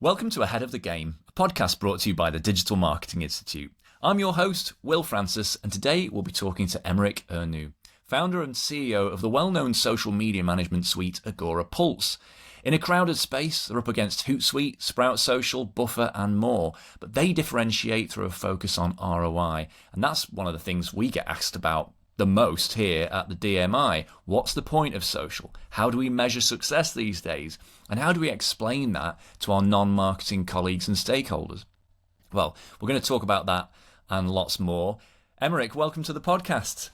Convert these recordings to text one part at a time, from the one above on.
Welcome to Ahead of the Game, a podcast brought to you by the Digital Marketing Institute. I'm your host, Will Francis, and today we'll be talking to Emeric Ernoult, founder and CEO of the well-known social media management suite Agora Pulse. In a crowded space, they're up against Hootsuite, Sprout Social, Buffer, and more, but they differentiate through a focus on ROI, and that's one of the things we get asked about the most here at the DMI. What's the point of social? How do we measure success these days? And how do we explain that to our non-marketing colleagues and stakeholders? Well, we're going to talk about that and lots more. Emeric, welcome to the podcast.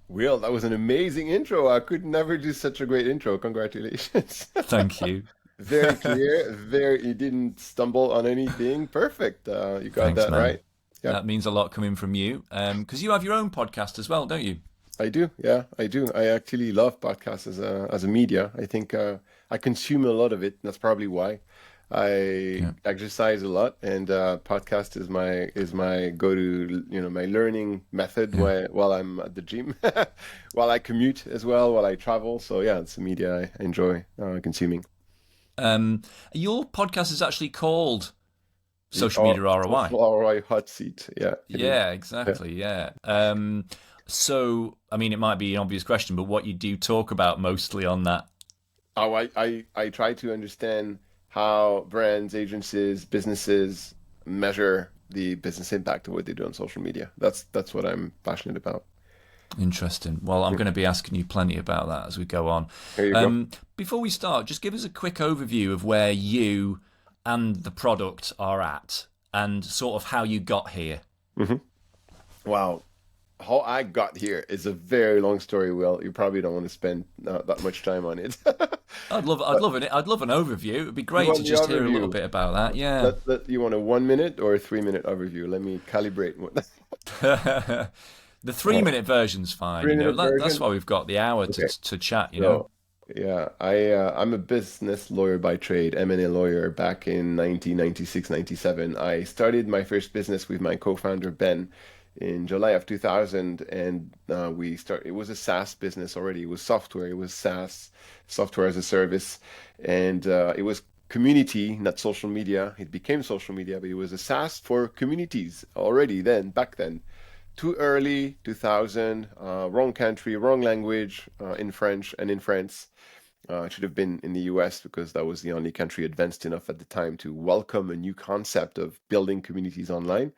Will, that was an amazing intro. I could never do such a great intro. Congratulations. Thank you. Very clear. You didn't stumble on anything. Perfect. You got Thanks, that man. right. Yeah. That means a lot coming from you, because you have your own podcast as well, don't you? I do. Yeah, I do. I actually love podcasts as a media. I think I consume a lot of it. That's probably why. I exercise a lot, and podcast is my go-to, my learning method while I'm at the gym, while I commute as well, while I travel. So yeah, it's a media I enjoy consuming. Your podcast is actually called Social Media ROI. ROI hot seat. Yeah. Yeah, exactly. Yeah. So, I mean, it might be an obvious question, but what you do talk about mostly on that? Oh, I try to understand how brands, agencies, businesses measure the business impact of what they do on social media. That's what I'm passionate about. Interesting. Well, I'm going to be asking you plenty about that as we go on. There you go. Before we start, just give us a quick overview of where you and the product are at and sort of how you got here. Mm-hmm. Wow. How I got here is a very long story, Will. You probably don't want to spend that much time on it. I'd love an overview. It'd be great to just hear a little bit about that. Yeah. You want a 1 minute or a 3 minute overview? Let me calibrate. The 3 minute version's fine. That's why we've got the hour to chat. Yeah, I'm a business lawyer by trade, M&A lawyer. Back in 1996, 97, I started my first business with my co-founder Ben in July of 2000, and it was a SaaS business already. It was software. It was SaaS, software as a service, and it was community, not social media. It became social media, but it was a SaaS for communities already back then. Too early, 2000, wrong country, wrong language, in French and in France. It should have been in the US because that was the only country advanced enough at the time to welcome a new concept of building communities online.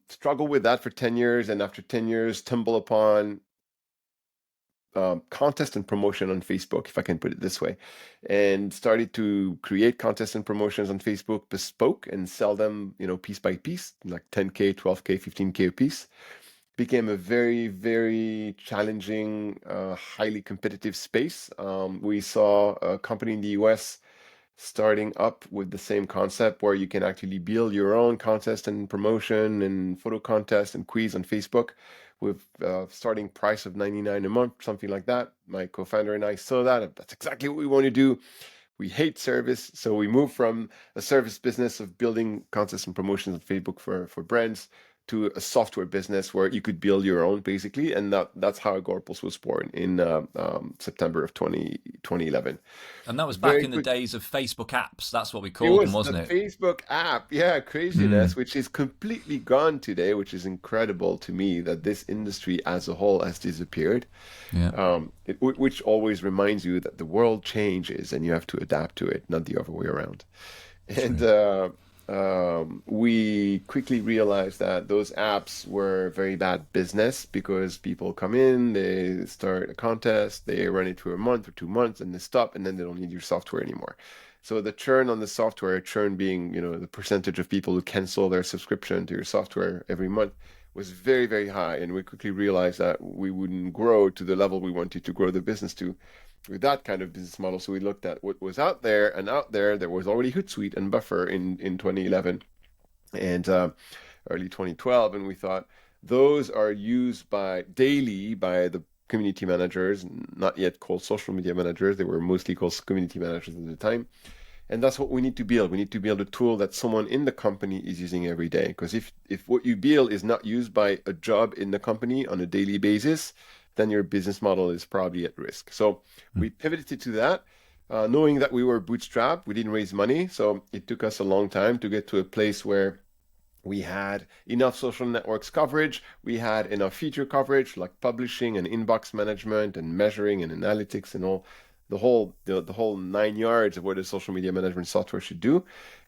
Struggle with that for 10 years, and after 10 years, stumble upon contest and promotion on Facebook, if I can put it this way, and started to create contests and promotions on Facebook bespoke and sell them, piece by piece, like 10K, 12K, 15K a piece. Became a very, very challenging, highly competitive space. We saw a company in the US starting up with the same concept where you can actually build your own contest and promotion and photo contest and quiz on Facebook with starting price of $99 a month, something like that. My co-founder and I saw that. That's exactly what we want to do. We hate service, so we moved from a service business of building contests and promotions on Facebook for brands to a software business where you could build your own, basically, and that's how Agora Pulse was born in September of 2011. And that was back in the days of Facebook apps. That's what we called them, wasn't it? Facebook app, yeah, craziness, which is completely gone today, which is incredible to me that this industry as a whole has disappeared. Yeah. Which always reminds you that the world changes and you have to adapt to it, not the other way around. And we quickly realized that those apps were very bad business because people come in, they start a contest, they run it for a month or 2 months, and they stop, and then they don't need your software anymore. So the churn on the software, churn being, the percentage of people who cancel their subscription to your software every month, was very, very high. And we quickly realized that we wouldn't grow to the level we wanted to grow the business to with that kind of business model. So we looked at what was out there, and out there was already Hootsuite and Buffer in 2011 and early 2012. And we thought those are used daily by the community managers, not yet called social media managers. They were mostly called community managers at the time. And that's what we need to build. We need to build a tool that someone in the company is using every day. Because if what you build is not used by a job in the company on a daily basis, then your business model is probably at risk. So we pivoted to that. knowing that we were bootstrapped, we didn't raise money, so it took us a long time to get to a place where we had enough social networks coverage, we had enough feature coverage like publishing and inbox management and measuring and analytics and all the whole 9 yards of what a social media management software should do.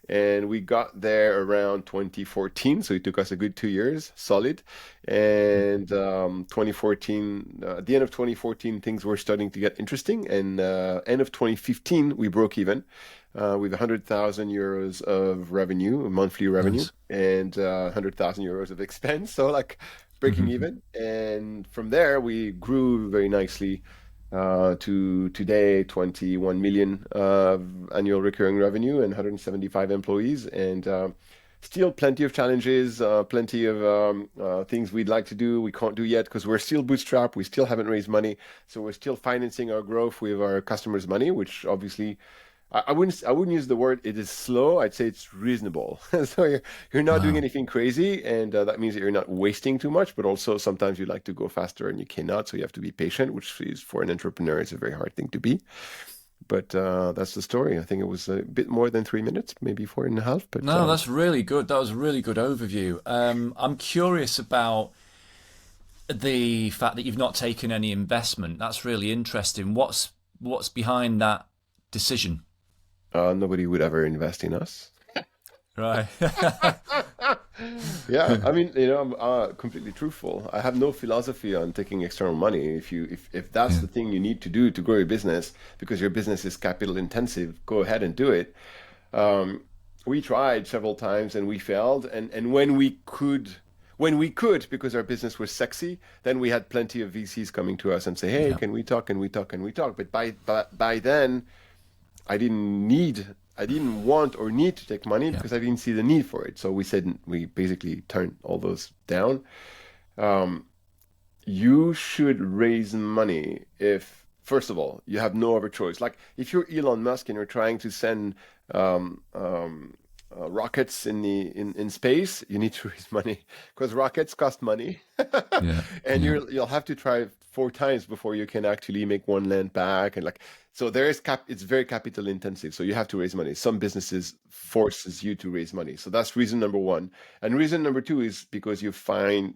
And we got there around 2014, so it took us a good 2 years solid. And 2014, at the end of 2014, things were starting to get interesting. And end of 2015, we broke even with 100,000 euros of revenue, monthly revenue, Nice. and 100,000 euros of expense. So like breaking Mhm. even. And from there, we grew very nicely to today 21 million annual recurring revenue and 175 employees, and still plenty of challenges, plenty of things we'd like to do we can't do yet because we're still bootstrapped, we still haven't raised money, so we're still financing our growth with our customers' money, which obviously I wouldn't use the word it is slow. I'd say it's reasonable. So you're not doing Wow. anything crazy, and that means that you're not wasting too much. But also sometimes you like to go faster and you cannot, so you have to be patient, which is for an entrepreneur is a very hard thing to be. But that's the story. I think it was a bit more than 3 minutes, maybe 4.5. But No, that's really good. That was a really good overview. I'm curious about the fact that you've not taken any investment. That's really interesting. What's behind that decision? nobody would ever invest in us. Right. Yeah, I mean, I'm completely truthful. I have no philosophy on taking external money. If that's Yeah. the thing you need to do to grow your business because your business is capital intensive, go ahead and do it. Um, we tried several times and we failed. And when we could, because our business was sexy, then we had plenty of VCs coming to us and say, "Hey, Yeah. can we talk? Can we talk? Can we talk?" But by then, I didn't want or need to take money Yeah. because I didn't see the need for it. So we basically turned all those down. Um, you should raise money if, first of all, you have no other choice. Like if you're Elon Musk and you're trying to send um, um, rockets in space, you need to raise money because rockets cost money, Yeah. and Yeah. you'll have to try 4 times before you can actually make one land back. And like so, there is it's very capital intensive. So you have to raise money. Some businesses forces you to raise money. So that's reason number one. And reason number two is because you found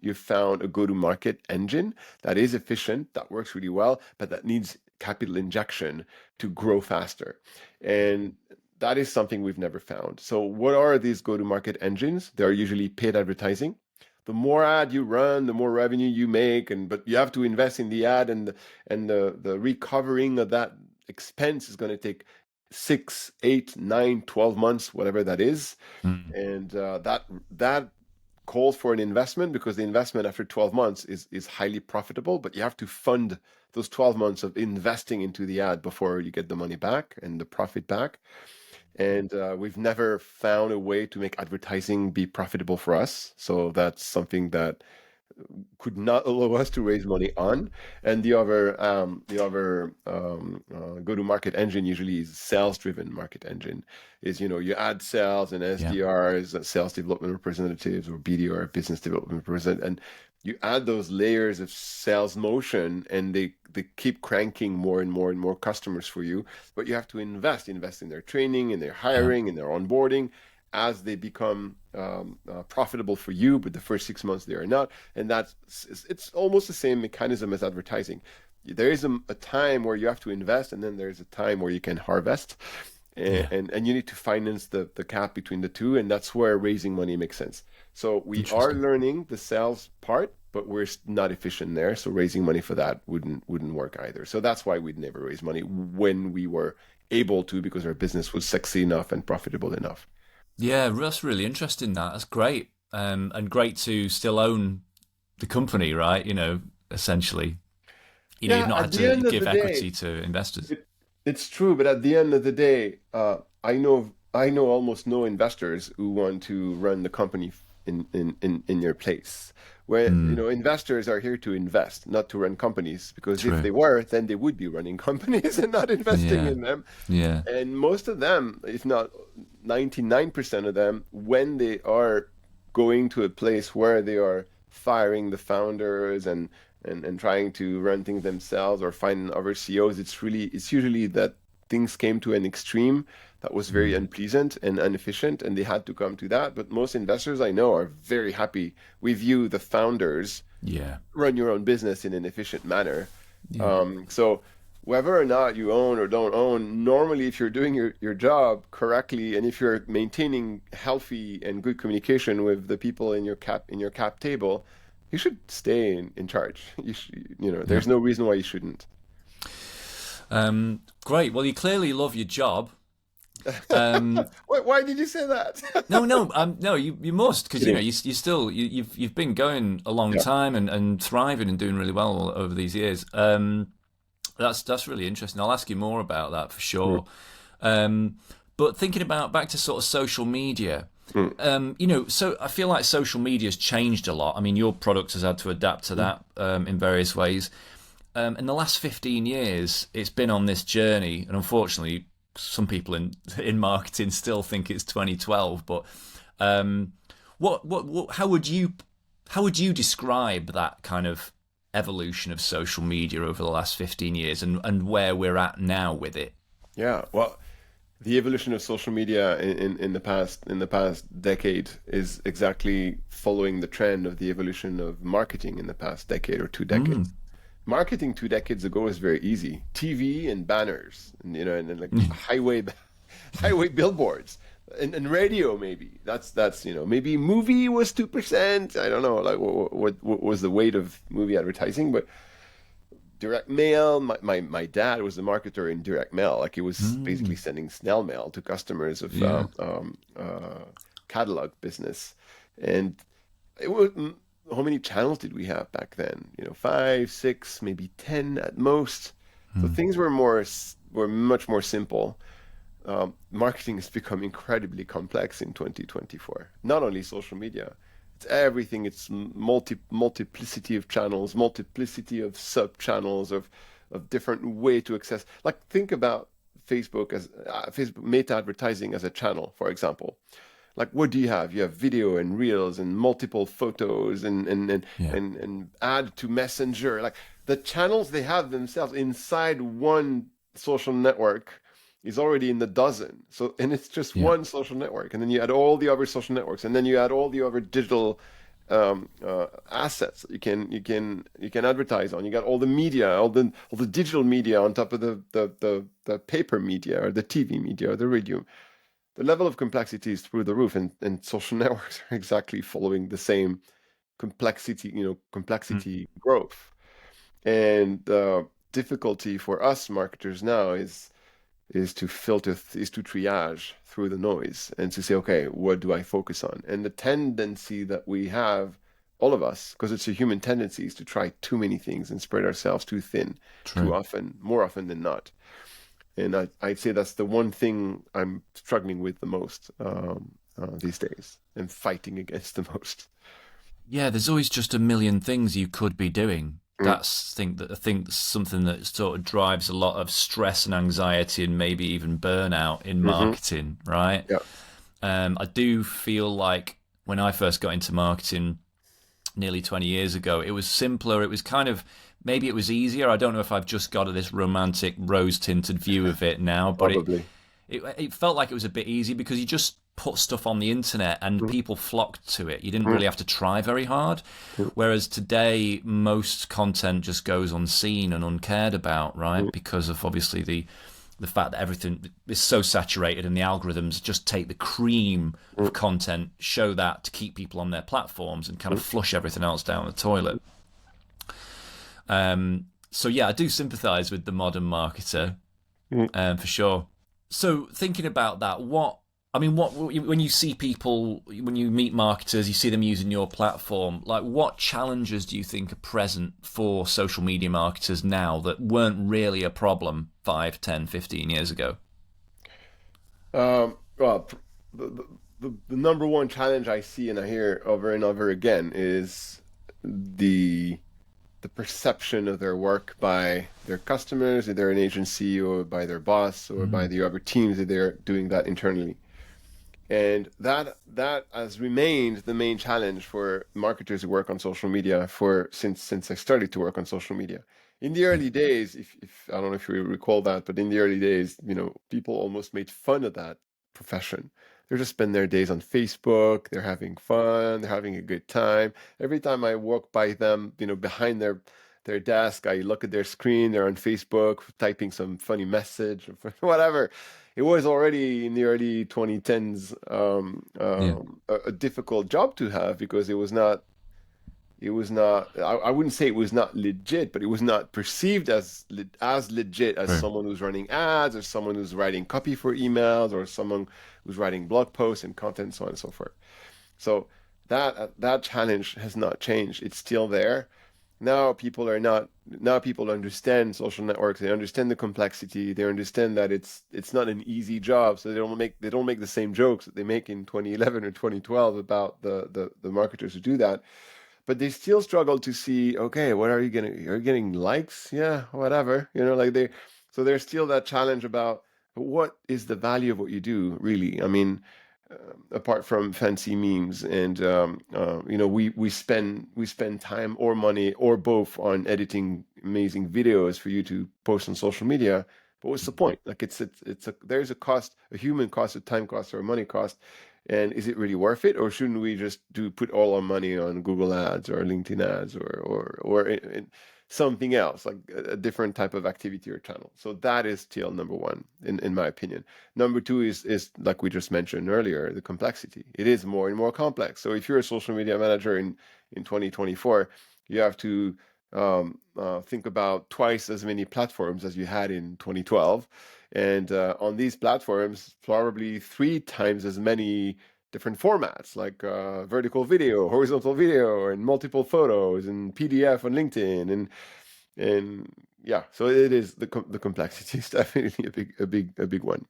a go-to-market engine that is efficient, that works really well, but that needs capital injection to grow faster. And that is something we've never found. So what are these go-to-market engines? They're usually paid advertising. The more ad you run, the more revenue you make, but you have to invest in the ad, and the recovering of that expense is going to take 6, 8, 9, 12 months, whatever that is. Mm. And that calls for an investment because the investment after 12 months is highly profitable, but you have to fund those 12 months of investing into the ad before you get the money back and the profit back. And we've never found a way to make advertising be profitable for us. So that's something that could not allow us to raise money on. And the other go-to-market engine usually is sales-driven market engine. Is you add sales and Yeah. SDRs, sales development representatives, or BDR, business development representative, and you add those layers of sales motion, and they keep cranking more and more and more customers for you. But you have to invest in their training, in their Yeah. hiring, in their onboarding, as they become profitable for you, but the first 6 months they are not. And it's almost the same mechanism as advertising. There is a time where you have to invest, and then there's a time where you can harvest. And, Yeah. and you need to finance the gap between the two, and that's where raising money makes sense. So we are Interesting. learning the sales part, but we're not efficient there. So raising money for that wouldn't work either. So that's why we'd never raise money when we were able to, because our business was sexy enough and profitable enough. Yeah, that's really interesting. That's great. And great to still own the company, right? Essentially, you've Yeah, not had at the to end of give the day, equity to investors. it's true, but at the end of the day, I know almost no investors who want to run the company in your place. Where Mm, investors are here to invest, not to run companies, because if true. they were, then they would be running companies and not investing Yeah. in them. Yeah. And most of them, if not 99% of them, when they are going to a place where they are firing the founders and trying to run things themselves or find other CEOs, it's usually that things came to an extreme that was very unpleasant and inefficient, and they had to come to that. But most investors I know are very happy. We view the founders Yeah. run your own business in an efficient manner. Yeah. So whether or not you own or don't own, normally if you're doing your job correctly and if you're maintaining healthy and good communication with the people in your cap table, you should stay in charge. Yeah. There's no reason why you shouldn't. Great. Well, you clearly love your job. Um, Why did you say that? no, you must, because you still you've been going a long Yeah. time and thriving and doing really well over these years. That's really interesting. I'll ask you more about that for sure. But thinking about back to sort of social media, so I feel like social media has changed a lot. I mean, your product has had to adapt to that in various ways. In the last 15 years, it's been on this journey, and unfortunately, some people in marketing still think it's 2012. But how would you describe that kind of evolution of social media over the last 15 years and where we're at now with it? Yeah, well, the evolution of social media in the past decade is exactly following the trend of the evolution of marketing in the past decade or 2 decades. Marketing 2 decades ago was very easy. TV and banners, and like highway billboards, and radio maybe. That's maybe movie was 2%. I don't know like what was the weight of movie advertising, but direct mail. My dad was a marketer in direct mail. Like he was basically sending snail mail to customers of catalog business, and it was. How many channels did we have back then? 5, 6, maybe 10 at most. So things were much more simple. Marketing has become incredibly complex in 2024. Not only social media, it's everything. It's multiplicity of channels, multiplicity of sub channels of different way to access. Like think about Facebook as Facebook meta advertising as a channel, for example. Like what do you have? You have video and reels and multiple photos and add to Messenger. Like the channels they have themselves inside one social network is already in the dozen. So and it's just one social network, and then you add all the other social networks, and then you add all the other digital assets that you can advertise on. You got all the media, all the digital media on top of the paper media or the TV media or the radio. The level of complexity is through the roof, and social networks are exactly following the same complexity growth. And the difficulty for us marketers now is to filter, is to triage through the noise and to say, okay, what do I focus on? And the tendency that we have, all of us, because it's a human tendency, is to try too many things and spread ourselves too thin, too often, more often than not. And I'd say that's the one thing I'm struggling with the most these days and fighting against the most. Yeah, there's always just a million things you could be doing. That's I think something that sort of drives a lot of stress and anxiety and maybe even burnout in marketing, right? Yeah. I do feel like when I first got into marketing nearly 20 years ago, it was simpler. It was kind of, maybe it was easier. I don't know if I've just got this romantic rose-tinted view of it now, but Probably. it felt like it was a bit easy because you just put stuff on the internet and people flocked to it. You didn't really have to try very hard. Whereas today, most content just goes unseen and uncared about, right? Because of obviously the fact that everything is so saturated and the algorithms just take the cream of content, show that to keep people on their platforms and kind of flush everything else down the toilet. So yeah, I do sympathize with the modern marketer, for sure. So thinking about that, when you see people, when you meet marketers, you see them using your platform, like what challenges do you think are present for social media marketers now that weren't really a problem 5, 10, 15 years ago? Well, the number one challenge I see and I hear over and over again is the perception of their work by their customers, if they're an agency, or by their boss, or by the other teams if they're doing that internally. And that has remained the main challenge for marketers who work on social media since I started to work on social media. in the early days, if I don't know if you recall that, but in the early days, people almost made fun of that profession. They're just spend their days on Facebook. They're having fun. They're having a good time. Every time I walk by them, behind their desk, I look at their screen. They're on Facebook, typing some funny message or whatever. It was already in the early 2010s Yeah. a difficult job to have because it was not I wouldn't say it was not legit, but it was not perceived as legit as True. someone who's running ads or someone who's writing copy for emails or someone who's writing blog posts and content, so on and so forth. So that challenge has not changed. It's still there. Now people understand social networks. They understand the complexity. They understand that it's not an easy job. So they don't make the same jokes that they make in 2011 or 2012 about the marketers who do that, but they still struggle to see, okay, what are you getting? You're getting likes? Yeah, whatever. So there's still that challenge about what is the value of what you do, really? I mean, apart from fancy memes and, we spend time or money or both on editing amazing videos for you to post on social media. But what's the point? Like there's a cost, a human cost, a time cost, or a money cost. And is it really worth it, or shouldn't we just put all our money on Google Ads or LinkedIn Ads or in something else, like a different type of activity or channel? So that is still number one, in my opinion. Number two is like we just mentioned earlier, the complexity. It is more and more complex. So if you're a social media manager in 2024, you have to think about twice as many platforms as you had in 2012. And on these platforms, probably 3 times as many different formats, like vertical video, horizontal video, and multiple photos, and PDF on LinkedIn, and yeah. So it is the complexity is definitely a big one.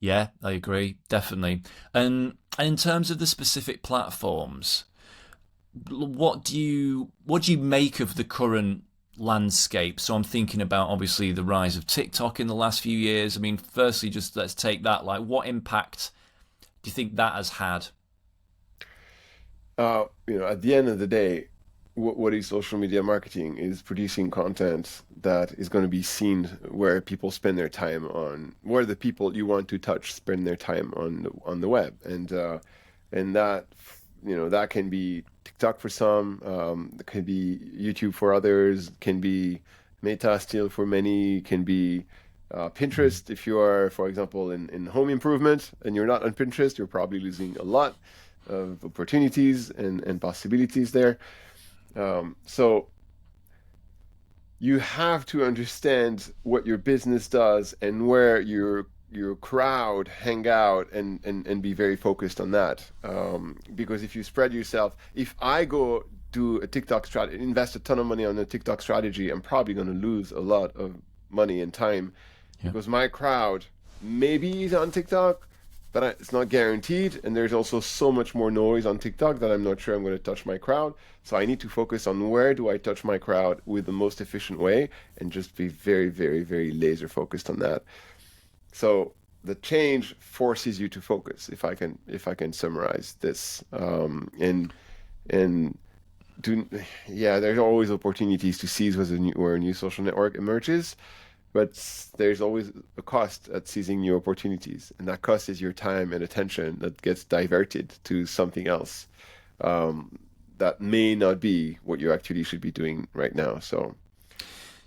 Yeah, I agree, definitely. And in terms of the specific platforms, what do you make of the current landscape? So I'm thinking about obviously the rise of TikTok in the last few years. I mean, firstly, just let's take that. Like, what impact do you think that has had? At the end of the day, what is social media marketing is producing content that is going to be seen where people spend their time on, where the people you want to touch spend their time on the web, and that can be TikTok for some, it can be YouTube for others, can be Meta still for many, can be Pinterest if you are, for example, in home improvement and you're not on Pinterest, you're probably losing a lot of opportunities and possibilities there. So you have to understand what your business does and where your crowd hang out, and be very focused on that. Because if you spread yourself, if I go do a TikTok strategy, invest a ton of money on a TikTok strategy, I'm probably going to lose a lot of money and time Yeah. because my crowd maybe is on TikTok, but it's not guaranteed. And there's also so much more noise on TikTok that I'm not sure I'm going to touch my crowd. So I need to focus on where do I touch my crowd with the most efficient way, and just be very, very, very laser focused on that. So the change forces you to focus. If I can summarize this, and do yeah, there's always opportunities to seize where a new social network emerges, but there's always a cost at seizing new opportunities, and that cost is your time and attention that gets diverted to something else, that may not be what you actually should be doing right now. So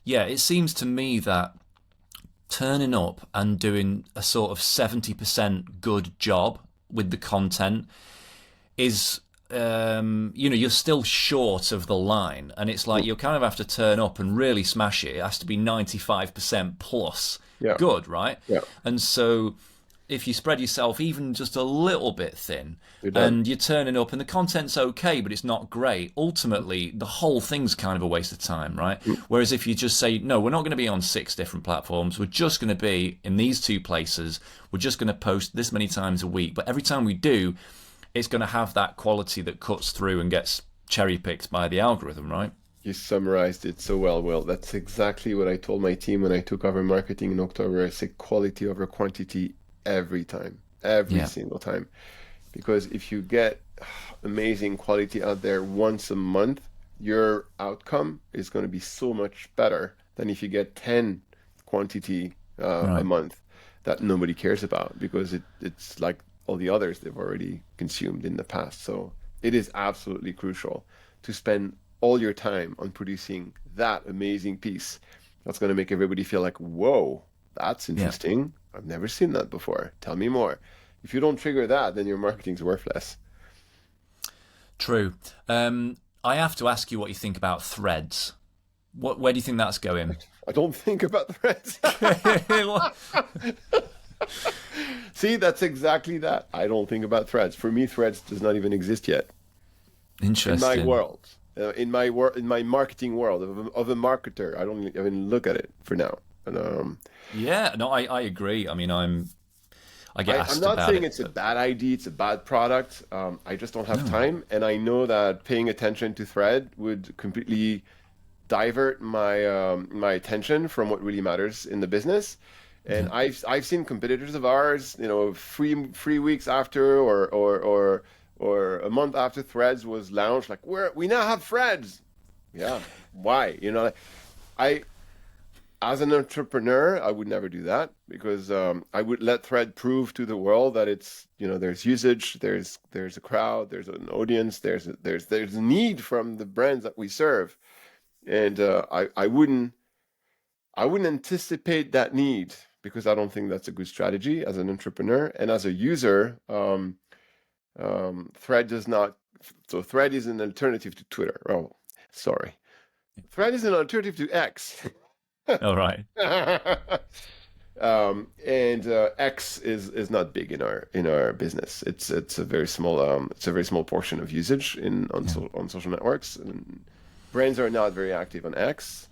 Yeah, it seems to me that turning up and doing a sort of 70% good job with the content is you're still short of the line, and it's like you kind of have to turn up and really smash it. It has to be 95% plus yeah, good, right? yeah, And so if you spread yourself even just a little bit thin you're done. and you're turning up and the content's okay but it's not great, ultimately the whole thing's kind of a waste of time, right? Whereas if you just say, no, we're not going to be on 6 different platforms, we're just going to be in these 2 places, we're just going to post this many times a week, but every time we do, it's going to have that quality that cuts through and gets cherry picked by the algorithm, right? You summarized it so well, Will. That's exactly what I told my team when I took over marketing in October. I said quality over quantity every time, every Yeah. single time. Because if you get amazing quality out there once a month, your outcome is going to be so much better than if you get 10 quantity a Right. month that nobody cares about because it's like all the others they've already consumed in the past. So it is absolutely crucial to spend all your time on producing that amazing piece that's going to make everybody feel like, whoa, that's Yeah. interesting. I've never seen that before. Tell me more. If you don't trigger that, then your marketing's worthless. True. I have to ask you what you think about threads. Where do you think that's going? I don't think about threads. See, that's exactly that. I don't think about threads. For me, threads does not even exist yet in my Interesting. world, in my marketing world of a marketer. I don't even look at it for now. And Yeah, no, I agree. I mean, I get I'm asked not about saying it, it's a but bad idea, it's a bad product. I just don't have no. time, and I know that paying attention to thread would completely divert my attention from what really matters in the business. And Yeah. I've seen competitors of ours, 3 weeks after or a month after Threads was launched, like we now have Threads. Yeah, why? I as an entrepreneur, I would never do that because I would let Thread prove to the world that it's there's usage, there's a crowd, there's an audience, there's a need from the brands that we serve, and I wouldn't anticipate that need because I don't think that's a good strategy as an entrepreneur and as a user. Thread does not. So Thread is an alternative to Twitter. Oh, sorry. Thread is an alternative to X. All right. And X is not big in our business. It's a very small portion of usage Yeah. on social networks. And brands are not very active on X.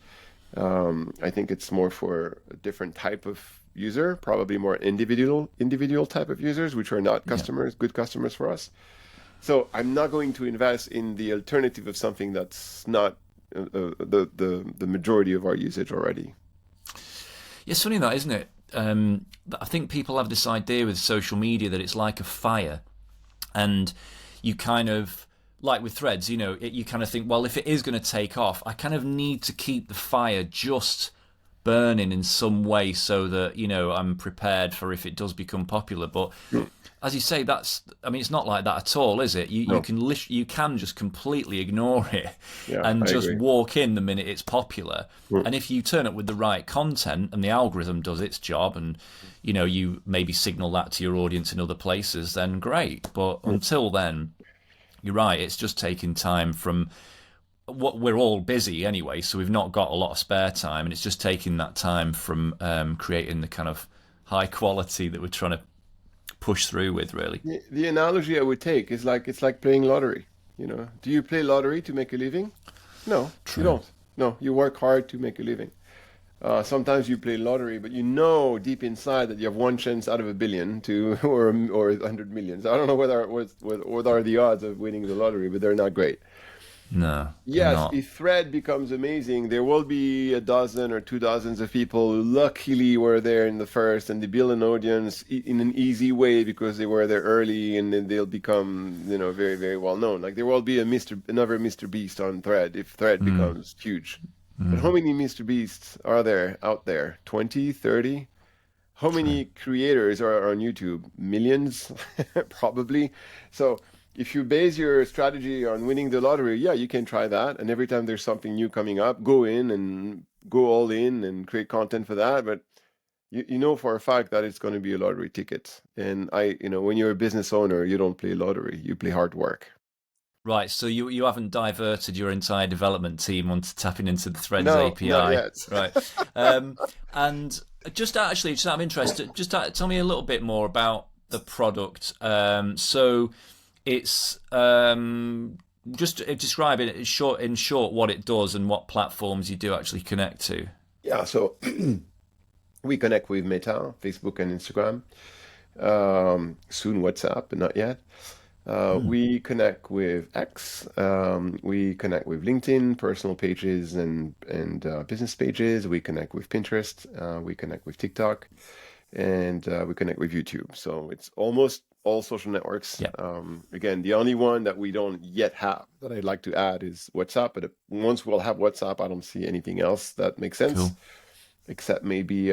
I think it's more for a different type of user, probably more individual type of users, which are not Yeah. good customers for us. So I'm not going to invest in the alternative of something that's not the majority of our usage already. Yeah, it's funny that, isn't it? I think people have this idea with social media that it's like a fire, and you kind of like with threads, you kind of think, well, if it is going to take off, I kind of need to keep the fire just burning in some way so that I'm prepared for if it does become popular. But as you say, it's not like that at all, is it? You No, can you can just completely ignore it yeah, and I just agree. walk in the minute it's popular. Mm. And if you turn up with the right content and the algorithm does its job, and you maybe signal that to your audience in other places, then great. But until then, you're right. It's just taking time from what we're all busy anyway, so we've not got a lot of spare time, and it's just taking that time from creating the kind of high quality that we're trying to push through with, really. The analogy I would take is like it's like playing lottery. Do you play lottery to make a living? No, you True. don't. No, you work hard to make a living. Sometimes you play lottery, but you know deep inside that you have one chance out of a billion to or 100 millions. I don't know what are the odds of winning the lottery, but they're not great. No, they're Yes, not. if Thread becomes amazing, there will be a dozen or two dozens of people who luckily were there in the first and they build an audience in an easy way because they were there early and then they'll become, very, very well known. Like there will be another Mr. Beast on Thread if Thread Mm, becomes huge. But how mm, many Mr. Beasts are there out there? 20, 30? How true. many creators are on YouTube? Millions, probably. So if you base your strategy on winning the lottery, yeah, you can try that. And every time there's something new coming up, go in and go all in and create content for that. But you know for a fact that it's going to be a lottery ticket. And when you're a business owner, you don't play lottery, you play hard work. Right, so you haven't diverted your entire development team onto tapping into the Threads No, not API, yet. right? And just out of interest, tell me a little bit more about the product. So it's just describe it in short what it does and what platforms you do actually connect to. Yeah, so we connect with Meta, Facebook, and Instagram. Soon WhatsApp, but not yet. Hmm. We connect with X. We connect with LinkedIn, personal pages and business pages. We connect with Pinterest. We connect with TikTok, and we connect with YouTube. So it's almost all social networks. Yeah. Again, the only one that we don't yet have that I'd like to add is WhatsApp. But once we'll have WhatsApp, I don't see anything else that makes sense. Cool. Except maybe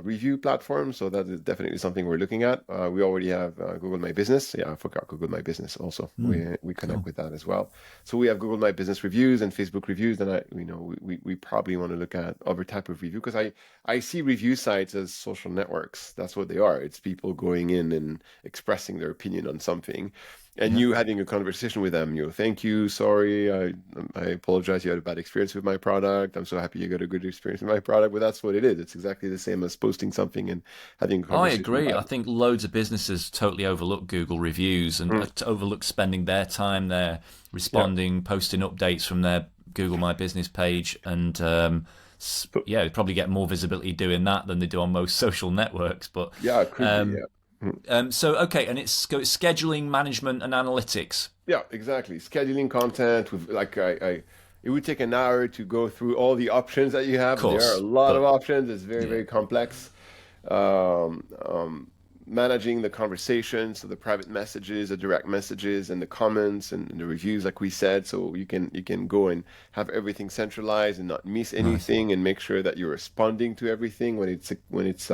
review platforms. So that is definitely something we're looking at. We already have Google My Business. Yeah, I forgot Google My Business also. We connect with that as well. So we have Google My Business reviews and Facebook reviews. And we probably want to look at other type of review, because I see review sites as social networks. That's what they are. It's people going in and expressing their opinion on something. And you having a conversation with them, thank you, sorry, I apologize, you had a bad experience with my product. I'm so happy you got a good experience with my product. But that's what it is. It's exactly the same as posting something and having a conversation. I agree. I think loads of businesses totally overlook Google reviews and overlook spending their time there responding, posting updates from their Google My Business page. And they probably get more visibility doing that than they do on most social networks. But it could be, and it's scheduling, management, and analytics. Yeah, exactly. Scheduling content with it would take an hour to go through all the options that you have. There are a lot of options. It's very, very complex. Managing the conversations, so the private messages, the direct messages, and the comments and the reviews, like we said, so you can go and have everything centralized and not miss anything, and make sure that you're responding to everything when it's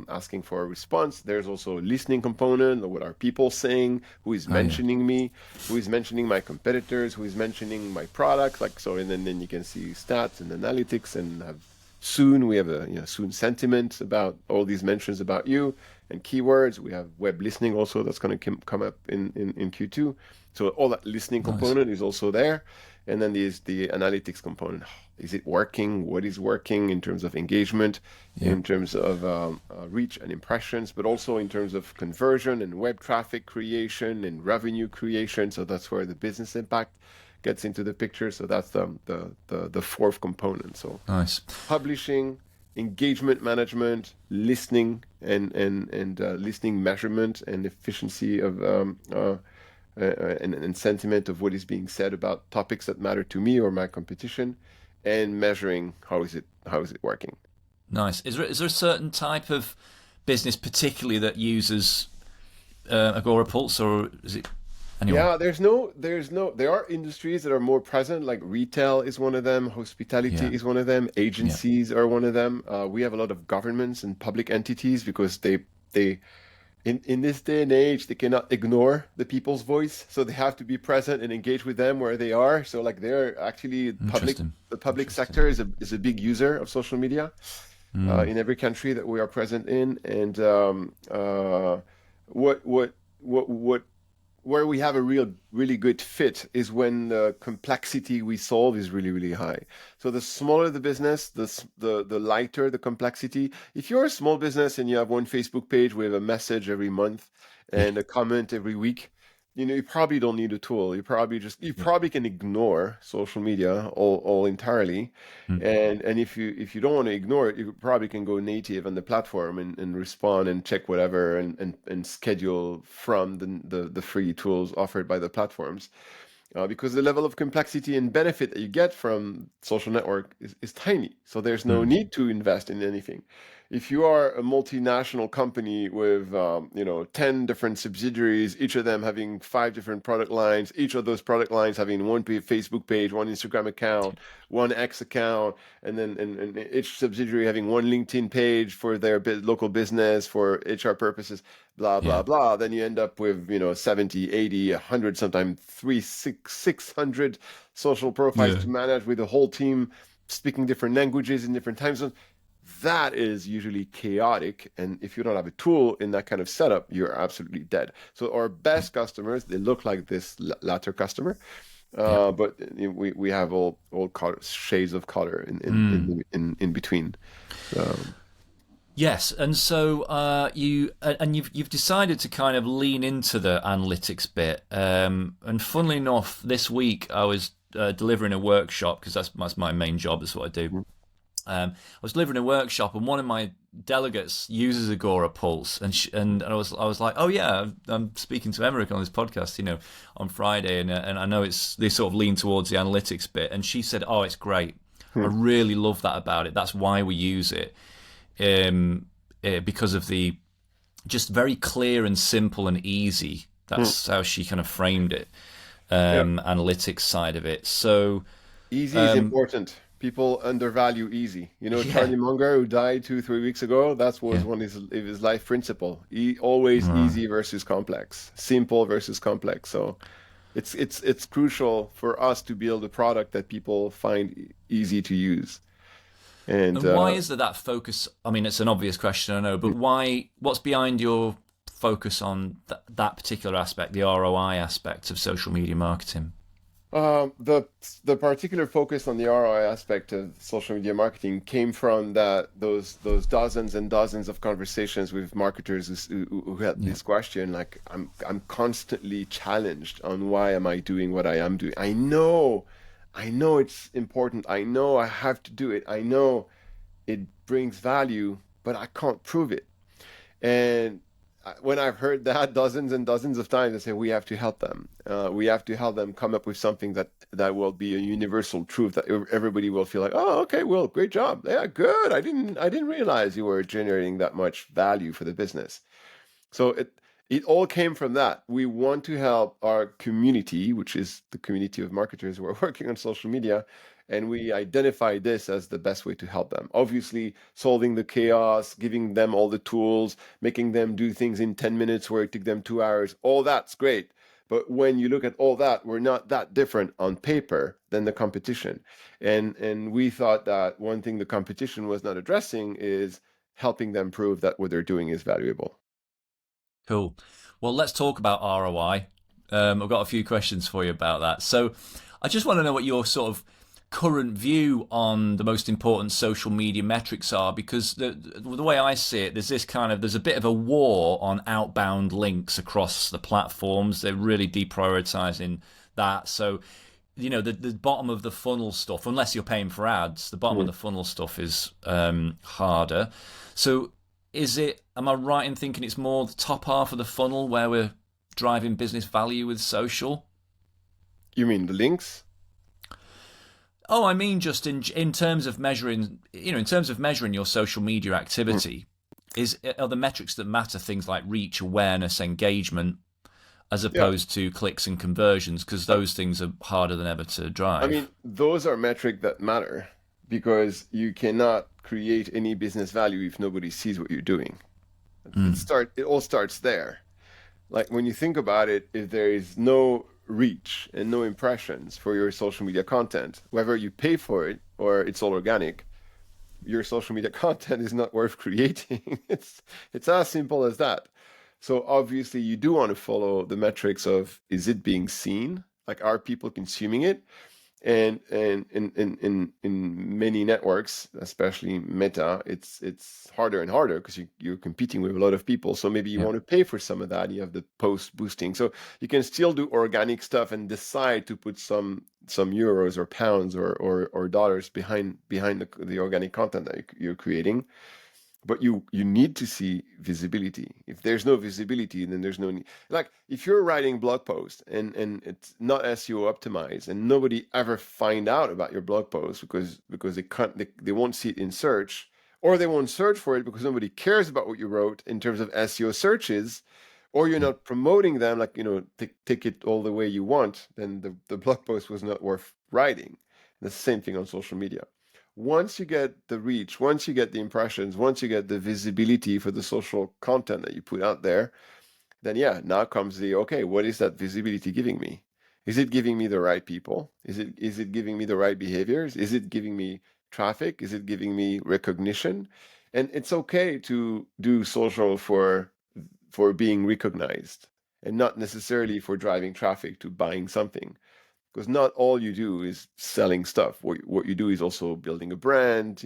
asking for a response. There's also a listening component. What are people saying? Who is mentioning me? Who is mentioning my competitors? Who is mentioning my product? And then you can see stats and analytics, and we have a soon sentiment about all these mentions about you, and keywords. We have web listening also that's going to come up in Q2. So all that listening component is also there. And then there's the analytics component. Is it working? What is working in terms of engagement, in terms of reach and impressions, but also in terms of conversion and web traffic creation and revenue creation. So that's where the business impact gets into the picture. So that's the fourth component. So publishing, engagement management, listening, and listening measurement and efficiency of and sentiment of what is being said about topics that matter to me or my competition, and measuring how is it working. Nice. Is there a certain type of business particularly that uses Agora Pulse, or is it anyone? Yeah, there are industries that are more present, like retail is one of them, hospitality is one of them, agencies are one of them. We have a lot of governments and public entities, because they in this day and age, they cannot ignore the people's voice, so they have to be present and engage with them where they are. So they're actually the public sector is a big user of social media in every country that we are present in. And where we have a really good fit is when the complexity we solve is really, really high. So the smaller the business, the lighter the complexity. If you're a small business and you have one Facebook page with a message every month and a comment every week, you probably don't need a tool. You probably can ignore social media all entirely. And if you don't want to ignore it, you probably can go native on the platform and respond and check whatever and schedule from the free tools offered by the platforms. Because the level of complexity and benefit that you get from social network is tiny. So there's no need to invest in anything. If you are a multinational company with 10 different subsidiaries, each of them having 5 different product lines, each of those product lines having one Facebook page, one Instagram account, one X account, and then and each subsidiary having one LinkedIn page for their local business for HR purposes, blah, blah, blah, then you end up with 70, 80, 100, sometimes 600 social profiles to manage, with the whole team speaking different languages in different time zones. That is usually chaotic, and if you don't have a tool in that kind of setup, you're absolutely dead. So our best customers, they look like this latter customer, but we have all shades of color in between. Yes, and so you've decided to kind of lean into the analytics bit. And funnily enough, this week I was delivering a workshop, because that's my main job. That's what I do. I was delivering a workshop, and one of my delegates uses Agora Pulse, and I was like, oh yeah, I'm speaking to Emeric on this podcast, on Friday, and I know they sort of lean towards the analytics bit, and she said, oh, it's great. I really love that about it. That's why we use it, because of the just very clear and simple and easy. Mm. That's how she kind of framed it, Yeah. analytics side of it. So, Easy is um, important. People undervalue easy. You know, yeah, Charlie Munger, who died 2, 3 weeks ago, that was yeah, one of his life principle. Always right. easy versus complex, simple versus complex. So it's crucial for us to build a product that people find easy to use. And And why is there that focus? I mean, it's an obvious question, I know, but why? What's behind your focus on that particular aspect, the ROI aspect of social media marketing? the particular focus on the ROI aspect of social media marketing came from those dozens and dozens of conversations with marketers who had Yeah, this question. Like, I'm constantly challenged on why am I doing what I am doing. I know it's important. I know I have to do it. I know it brings value, but I can't prove it. And when I've heard that dozens and dozens of times, I say we have to help them. We have to help them come up with something that will be a universal truth that everybody will feel like, oh, okay, well, great job, yeah, good. I didn't realize you were generating that much value for the business. So it all came from that. We want to help our community, which is the community of marketers who are working on social media, and we identify this as the best way to help them. Obviously, solving the chaos, giving them all the tools, making them do things in 10 minutes where it took them 2 hours, all that's great. But when you look at all that, we're not that different on paper than the competition. And we thought that one thing the competition was not addressing is helping them prove that what they're doing is valuable. cool. Well, let's talk about ROI. I've got a few questions for you about that. So, I just want to know what your sort of current view on the most important social media metrics are, because the way I see it, there's a bit of a war on outbound links across the platforms. They're really deprioritizing that. So, the bottom of the funnel stuff, unless you're paying for ads, the bottom of the funnel stuff is harder. So, am I right in thinking it's more the top half of the funnel where we're driving business value with social? You mean the links? Oh, I mean, just in terms of measuring, in terms of measuring your social media Mm. activity, are the metrics that matter things like reach, awareness, engagement, as Yeah. opposed to clicks and conversions, because Uh, those things are harder than ever to I drive. mean, those are metrics that matter because you cannot create any business value if nobody sees what you're doing. Mm, It all starts there. Like when you think about it, if there is no reach and no impressions for your social media content, whether you pay for it or it's all organic, your social media content is not worth creating. It's as simple as that. So obviously you do want to follow the metrics of is it being seen? Like are people consuming it? And in many networks, especially Meta, it's harder and harder because you're competing with a lot of people. So maybe you yeah. want to pay for some of that. You have the post boosting, so you can still do organic stuff and decide to put some euros or pounds or dollars behind the organic content that you're creating. But you need to see visibility. If there's no visibility, then there's no need. Like if you're writing blog post and it's not SEO optimized and nobody ever find out about your blog post because they won't see it in search, or they won't search for it because nobody cares about what you wrote in terms of SEO searches, or you're Yeah. not promoting them, like take it all the way you want, then the blog post was not worth writing. The same thing on social media. Once you get the reach, once you get the impressions, once you get the visibility for the social content that you put out there, then yeah, now comes the okay, what is that visibility giving me? Is it giving me the right people? Is it giving me the right behaviors? Is it giving me traffic? Is it giving me recognition? And it's okay to do social for being recognized and not necessarily for driving traffic to buying something, because not all you do is selling stuff. What you do is also building a brand,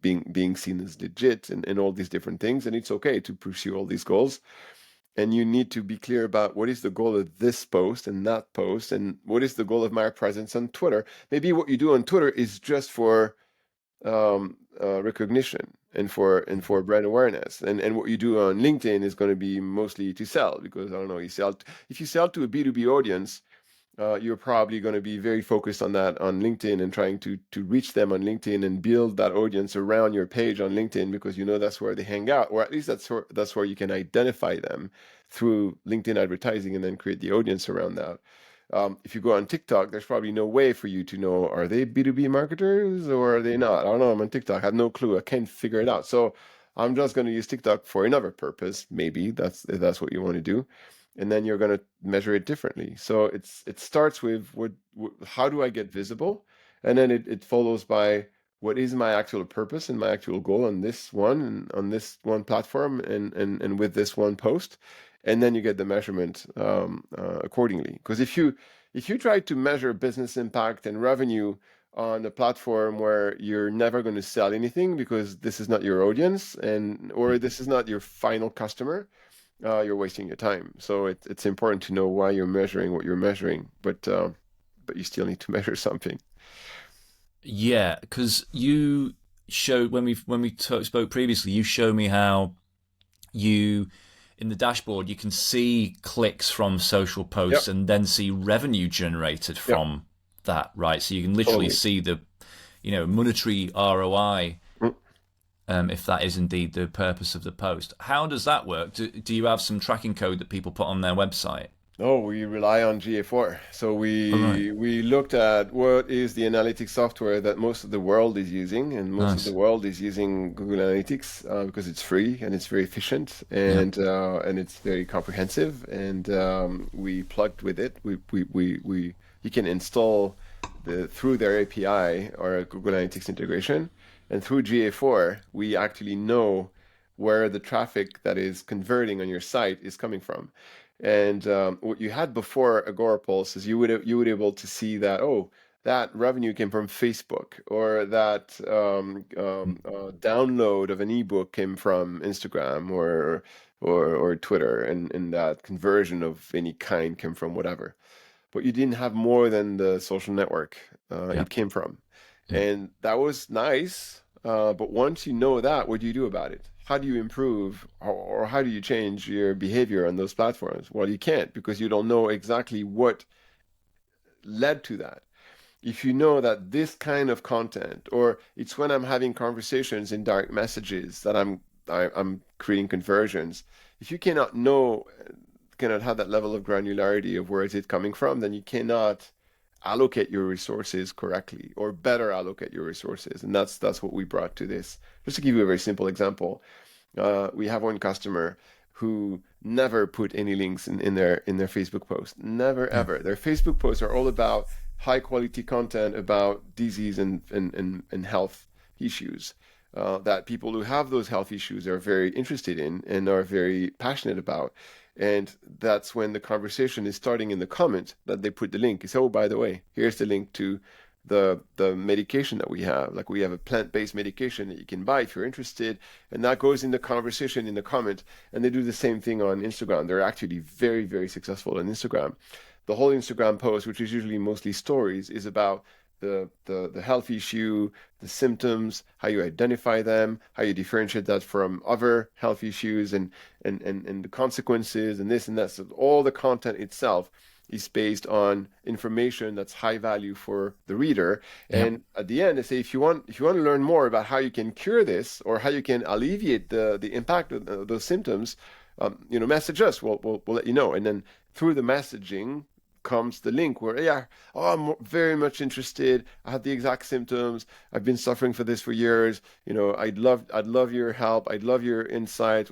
being seen as legit and all these different things. And it's okay to pursue all these goals. And you need to be clear about what is the goal of this post and that post, and what is the goal of my presence on Twitter. Maybe what you do on Twitter is just for recognition and for brand awareness, and what you do on LinkedIn is going to be mostly to sell, because I don't know, if you sell to a B2B audience, you're probably going to be very focused on that on LinkedIn and trying to reach them on LinkedIn and build that audience around your page on LinkedIn, because you know that's where they hang out, or at least that's where you can identify them through LinkedIn advertising and then create the audience around that. If you go on TikTok, there's probably no way for you to know, are they B2B marketers or are they not? I don't know. I'm on TikTok. I have no clue. I can't figure it out. So I'm just going to use TikTok for another purpose. Maybe if that's what you want to do. And then you're going to measure it differently. So it starts with how do I get visible? And then it follows by what is my actual purpose and my actual goal on this one platform and with this one post. And then you get the measurement accordingly. Because if you try to measure business impact and revenue on a platform where you're never going to sell anything because this is not your audience or this is not your final customer, you're wasting your time. So it's important to know why you're measuring what you're measuring, but you still need to measure something. Yeah, because you showed when we spoke previously, you showed me how you in the dashboard you can see clicks from social posts and then see revenue generated from that, right? So you can literally see the monetary ROI. If that is indeed the purpose of the post. How does that work? Do you have some tracking code that people put on their website? Oh, we rely on GA4. So we looked at what is the analytics software that most of the world is using, and most of the world is using Google Analytics because it's free and it's very efficient and it's very comprehensive. And we plugged with it. You can install through their API or a Google Analytics integration. And through GA4, we actually know where the traffic that is converting on your site is coming from. And what you had before Agora Pulse is you would be able to see that, that revenue came from Facebook, or that download of an ebook came from Instagram or Twitter, and that conversion of any kind came from whatever. But you didn't have more than the social network it came from. And that was nice, but once you know that, what do you do about it? How do you improve or how do you change your behavior on those platforms? Well, you can't, because you don't know exactly what led to that. If you know that this kind of content, or it's when I'm having conversations in direct messages that I'm creating conversions, if you cannot have that level of granularity of where is it coming from, then you cannot allocate your resources correctly, or better allocate your resources. And that's what we brought to this. Just to give you a very simple example, we have one customer who never put any links in their Facebook post. Never, ever. Their Facebook posts are all about high quality content about disease and health issues that people who have those health issues are very interested in and are very passionate about. And that's when the conversation is starting in the comment that they put the link. It's, oh, by the way, here's the link to the medication that we have. Like, we have a plant-based medication that you can buy if you're interested. And that goes in the conversation in the comment. And they do the same thing on Instagram. They're actually very, very successful on Instagram. The whole Instagram post, which is usually mostly stories, is about the health issue, the symptoms, how you identify them, how you differentiate that from other health issues, and the consequences, and this and that. So all the content itself is based on information that's high value for the reader. And at the end, they say, if you want to learn more about how you can cure this, or how you can alleviate the impact of those symptoms, message us. We'll let you know. And then through the messaging comes the link where, I'm very much interested. I have the exact symptoms. I've been suffering for this for years. I'd love your help. I'd love your insights.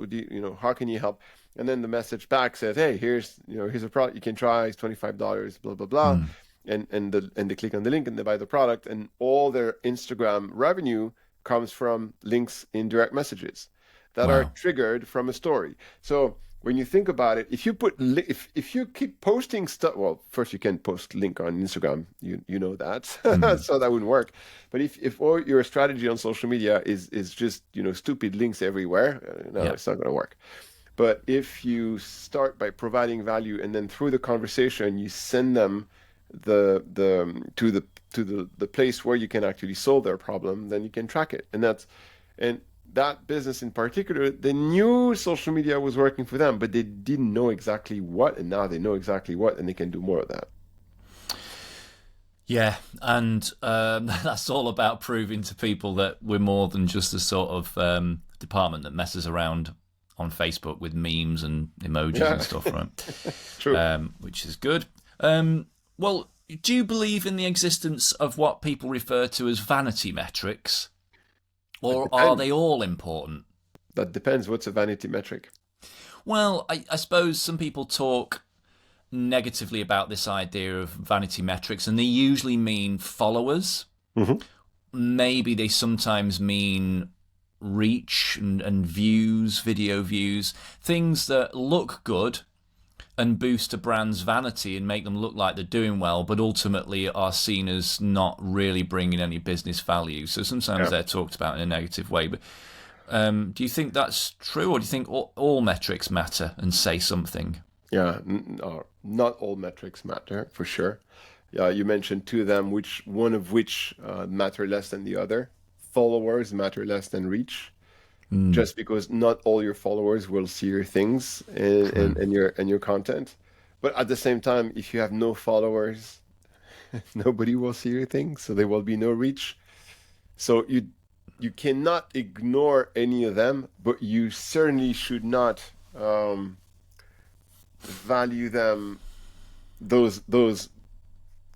How can you help? And then the message back says, hey, here's a product you can try. It's $25, blah, blah, blah. And they click on the link and they buy the product, and all their Instagram revenue comes from links in direct messages that are triggered from a story. So when you think about it, if you keep posting stuff, well, first you can post link on Instagram, you know that, so that wouldn't work. But if all your strategy on social media is just stupid links everywhere, it's not going to work. But if you start by providing value, and then through the conversation you send them to the place where you can actually solve their problem, then you can track it. And that business in particular, they knew social media was working for them, but they didn't know exactly what, and now they know exactly what, and they can do more of that. Yeah, and that's all about proving to people that we're more than just a sort of department that messes around on Facebook with memes and emojis Yeah, and stuff, right? true. Which is good. Well, do you believe in the existence of what people refer to as vanity metrics, That or are depends. they all important? That depends. What's a vanity metric? Well, I suppose some people talk negatively about this idea of vanity metrics, and they usually mean followers. Hmm. Maybe they sometimes mean reach and views, video views, things that look good and boost a brand's vanity and make them look like they're doing well, but ultimately are seen as not really bringing any business value. So sometimes Yeah. they're talked about in a negative way. But do you think that's true, or do you think all metrics matter and say something? Yeah. Not all metrics matter for sure. Yeah, you mentioned two of them, which one of which matter less than the other. Followers matter less than reach, Mm, just because not all your followers will see your things true. and your content. But at the same time, if you have no followers, nobody will see your things, so there will be no reach. So you cannot ignore any of them, but you certainly should not um, value them those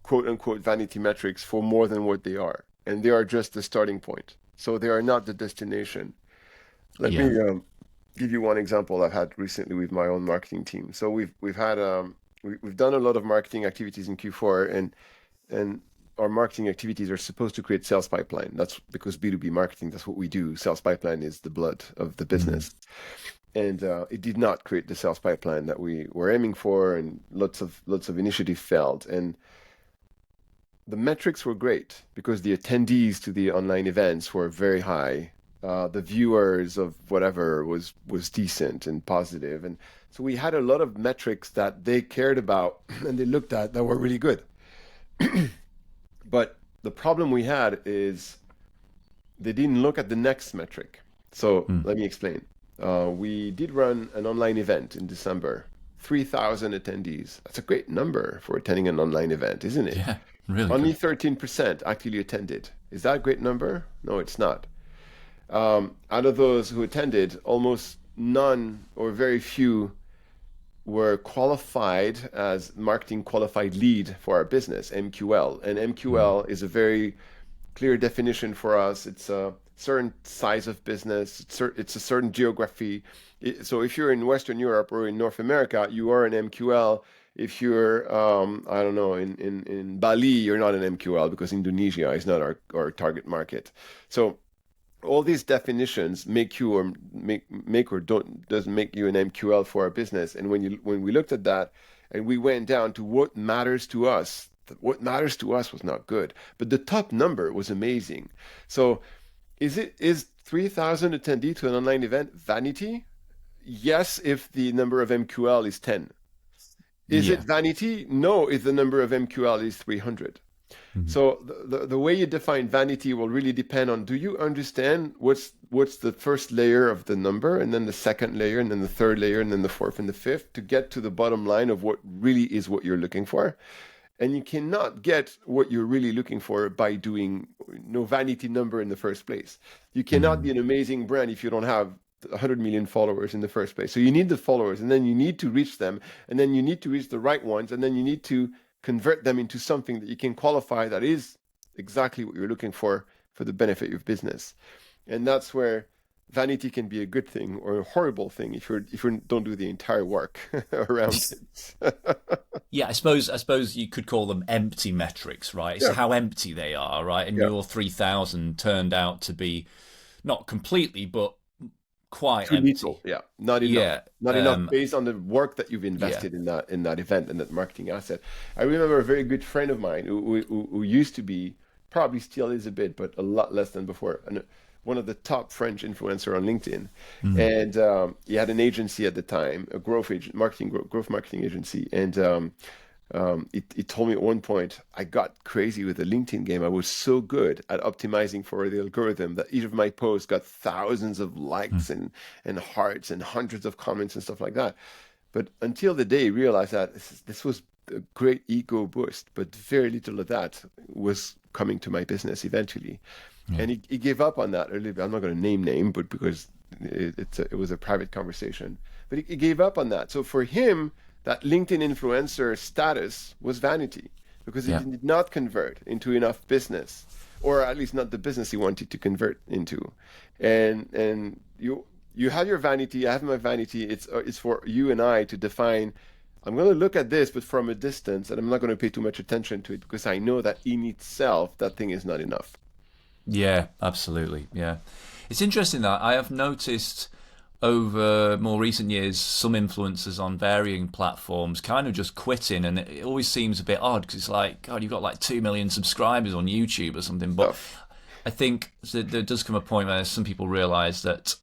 quote unquote vanity metrics for more than what they are, and they are just the starting point. So they are not the destination. Let me Yeah. give you one example I've had recently with my own marketing team. So we've done a lot of marketing activities in Q4, and our marketing activities are supposed to create sales pipeline. That's because B2B marketing, that's what we do. Sales pipeline is the blood of the Mm, business. And it did not create the sales pipeline that we were aiming for, and lots of initiatives failed. And the metrics were great because the attendees to the online events were very high. The viewers of whatever was decent and positive, and so we had a lot of metrics that they cared about and they looked at that were really good. But the problem we had is they didn't look at the next metric. So mm. let me explain. We did run an online event in December. 3,000 attendees. That's a great number for attending an online event, isn't it? Yeah, really Only good. 13% actually attended. Is that a great number? No, it's not. Out of those who attended, almost none or very few were qualified as marketing qualified lead for our business, MQL. And Mm, MQL is a very clear definition for us. It's a certain size of business, it's a certain geography. So if you're in Western Europe or in North America, you are an MQL. If you're, I don't know, in Bali, you're not an MQL because Indonesia is not our target market. So all these definitions make you or make or don't doesn't make you an MQL for our business. And when we looked at that and we went down to what matters to us was not good, but the top number was amazing. So is 3,000 attendee to an online event vanity? Yes, if the number of MQL is 10. Is it yeah. vanity? No, if the number of MQL is 300. Mm, So the way you define vanity will really depend on, do you understand what's the first layer of the number, and then the second layer, and then the third layer, and then the fourth and the fifth, to get to the bottom line of what really is what you're looking for. And you cannot get what you're really looking for by doing no vanity number in the first place. You cannot be mm. an amazing brand if you don't have 100 million followers in the first place. So you need the followers, and then you need to reach them, and then you need to reach the right ones, and then you need to convert them into something that you can qualify that is exactly what you're looking for the benefit of your business. And that's where vanity can be a good thing or a horrible thing if you don't do the entire work around it. Yeah, I suppose you could call them empty metrics, right? It's Yeah, how empty they are, right? And yeah. your 3,000 turned out to be not completely, but quite Too little. empty. Yeah, not enough. Yeah, Not enough based on the work that you've yeah. invested in that event and that marketing asset. I remember a very good friend of mine who used to be, probably still is a bit, but a lot less than before, and one of the top French influencer on LinkedIn. Mm, And he had an agency at the time, a growth marketing agency, and he told me at one point, I got crazy with the LinkedIn game. I was so good at optimizing for the algorithm that each of my posts got thousands of mm, likes and hearts and hundreds of comments and stuff like that. But until the day he realized that this was a great ego boost, but very little of that was coming to my business eventually. Yeah. And he gave up on that a little bit. I'm not going to name, but because it was a private conversation. But he gave up on that. So for him, that LinkedIn influencer status was vanity because it did not convert into enough business, or at least not the business he wanted to convert into. And you have your vanity, I have my vanity. It's for you and I to define. I'm going to look at this, but from a distance, and I'm not going to pay too much attention to it because I know that in itself, that thing is not enough. Yeah, absolutely. Yeah. It's interesting that I have noticed over more recent years some influencers on varying platforms kind of just quitting, and it always seems a bit odd because it's like, God, you've got like 2 million subscribers on YouTube or something. But I think there does come a point where some people realise that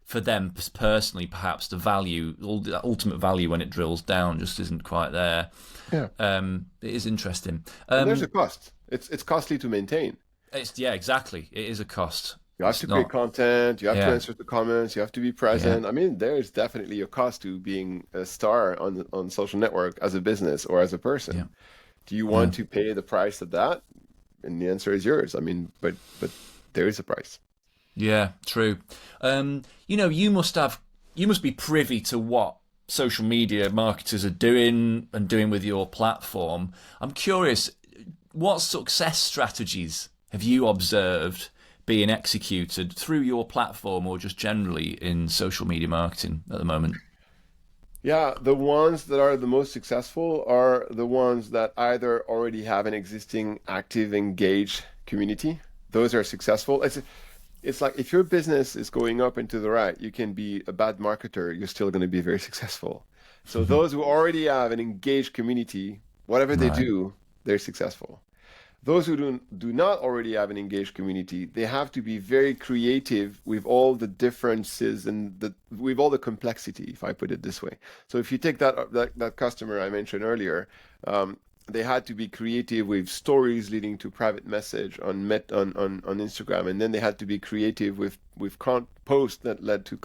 for them personally, perhaps the value, the ultimate value when it drills down just isn't quite there. Yeah. It is interesting. And there's a cost. It's costly to maintain. Yeah, exactly. It is a cost. You have to create content, you have to answer the comments, you have to be present. Yeah. I mean, there's definitely a cost to being a star on social network as a business or as a person. Yeah. Do you want to pay the price of that? And the answer is yours. I mean, but there is a price. Yeah, true. You must be privy to what social media marketers are doing with your platform. I'm curious, what success strategies have you observed being executed through your platform or just generally in social media marketing at the moment? Yeah, the ones that are the most successful are the ones that either already have an existing active, engaged community. Those are successful. It's like if your business is going up and to the right, you can be a bad marketer, you're still going to be very successful. So those who already have an engaged community, whatever they do, they're successful. Those who do not already have an engaged community, they have to be very creative with all the differences and with all the complexity, if I put it this way. So if you take that customer I mentioned earlier, they had to be creative with stories leading to private message on Instagram, and then they had to be creative with posts that led to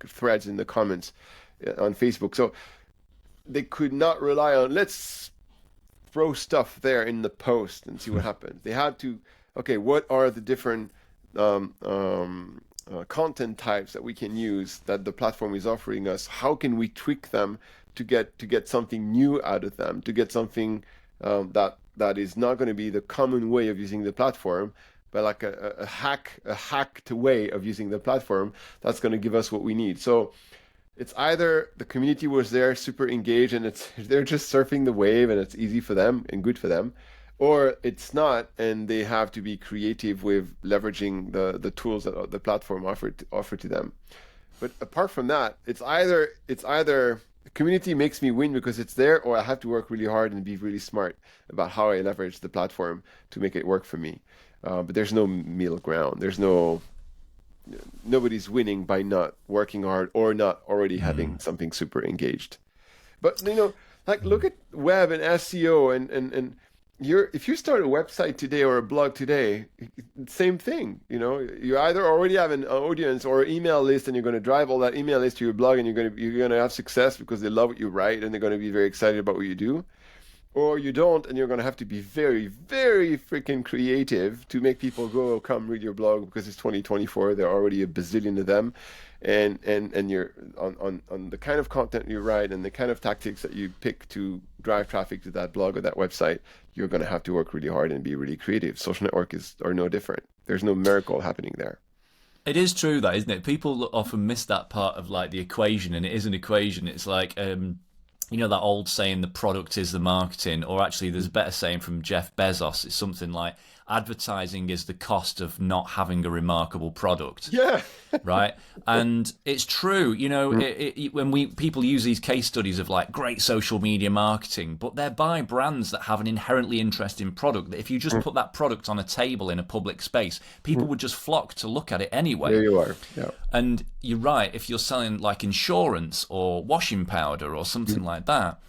threads in the comments on Facebook. So they could not rely on let's throw stuff there in the post and see what happens. They had to, what are the different content types that we can use that the platform is offering us? How can we tweak them to get something new out of them, to get something that is not going to be the common way of using the platform, but like a hacked way of using the platform that's going to give us what we need. So it's either the community was there, super engaged, and they're just surfing the wave and it's easy for them and good for them, or it's not, and they have to be creative with leveraging the tools that the platform offer to them. But apart from that, it's either the community makes me win because it's there, or I have to work really hard and be really smart about how I leverage the platform to make it work for me. But there's no middle ground. Nobody's winning by not working hard or not already having something super engaged. But look at web and SEO and if you start a website today or a blog today, same thing. You either already have an audience or an email list, and you're going to drive all that email list to your blog, and you're going to have success because they love what you write and they're going to be very excited about what you do. Or you don't, and you're going to have to be very, very freaking creative to make people come read your blog because it's 2024. There are already a bazillion of them, and you're on the kind of content you write and the kind of tactics that you pick to drive traffic to that blog or that website. You're going to have to work really hard and be really creative. Social networks are no different. There's no miracle happening there. It is true, that, isn't it? People often miss that part of like the equation, and it is an equation. It's like that old saying, the product is the marketing, or actually there's a better saying from Jeff Bezos. It's something like, advertising is the cost of not having a remarkable product. Yeah. Right? And it's true, when people use these case studies of like great social media marketing, but they're by brands that have an inherently interesting product, that if you just put that product on a table in a public space, people would just flock to look at it anyway. There you are. Yeah. And you're right, if you're selling like insurance or washing powder or something like that,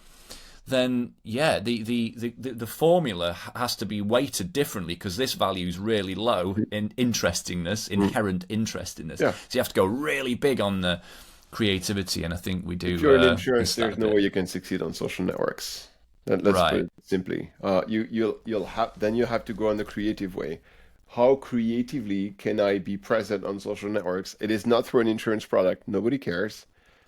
then the formula has to be weighted differently, because this value is really low in inherent interestingness. Yeah. So you have to go really big on the creativity, and I think we do. If you're in insurance, miss that there's a no bit. way you can succeed on social networks. Let's put Right. it simply. You'll have to go on the creative way. How creatively can I be present on social networks? It is not through an insurance product. Nobody cares.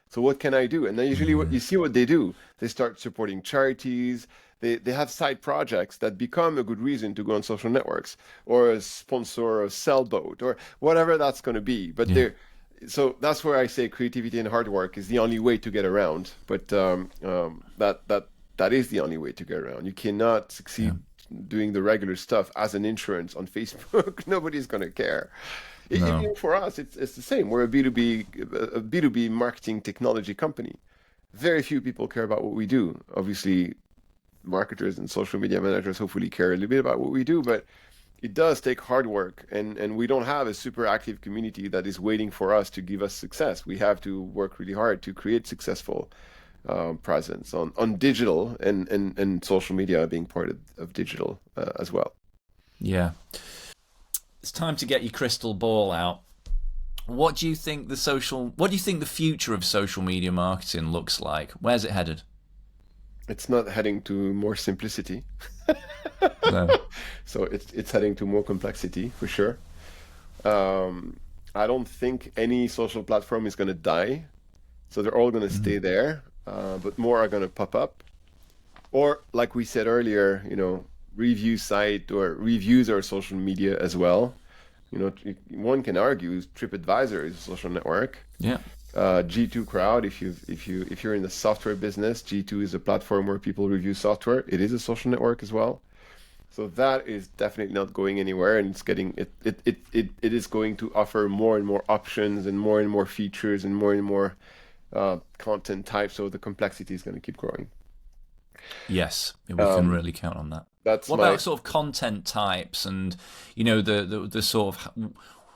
So what can I do? And then usually what you see what they do, they start supporting charities. They have side projects that become a good reason to go on social networks or a sponsor a sailboat or whatever that's going to be. But Yeah. so that's where I say creativity and hard work is the only way to get around. But that is the only way to get around. You cannot succeed doing the regular stuff as an insurance on Facebook. Nobody's going to care. No. Even for us, it's the same. We're a B2B marketing technology company. Very few people care about what we do. Obviously, marketers and social media managers hopefully care a little bit about what we do, but it does take hard work, and we don't have a super active community that is waiting for us to give us success. We have to work really hard to create successful presence on digital and social media being part of digital as well. Yeah. It's time to get your crystal ball out. What do you think the future of social media marketing looks like? Where's it headed? It's not heading to more simplicity. No. So it's heading to more complexity for sure. I don't think any social platform is going to die. So they're all going to stay there, but more are going to pop up. Or like we said earlier, review site or reviews are social media as well. One can argue TripAdvisor is a social network. Yeah. G2 Crowd, if you're in the software business, G2 is a platform where people review software. It is a social network as well. So that is definitely not going anywhere, and it is going to offer more and more options and more features and more content types. So the complexity is going to keep growing. Yes, we can really count on that. What about sort of content types and the sort of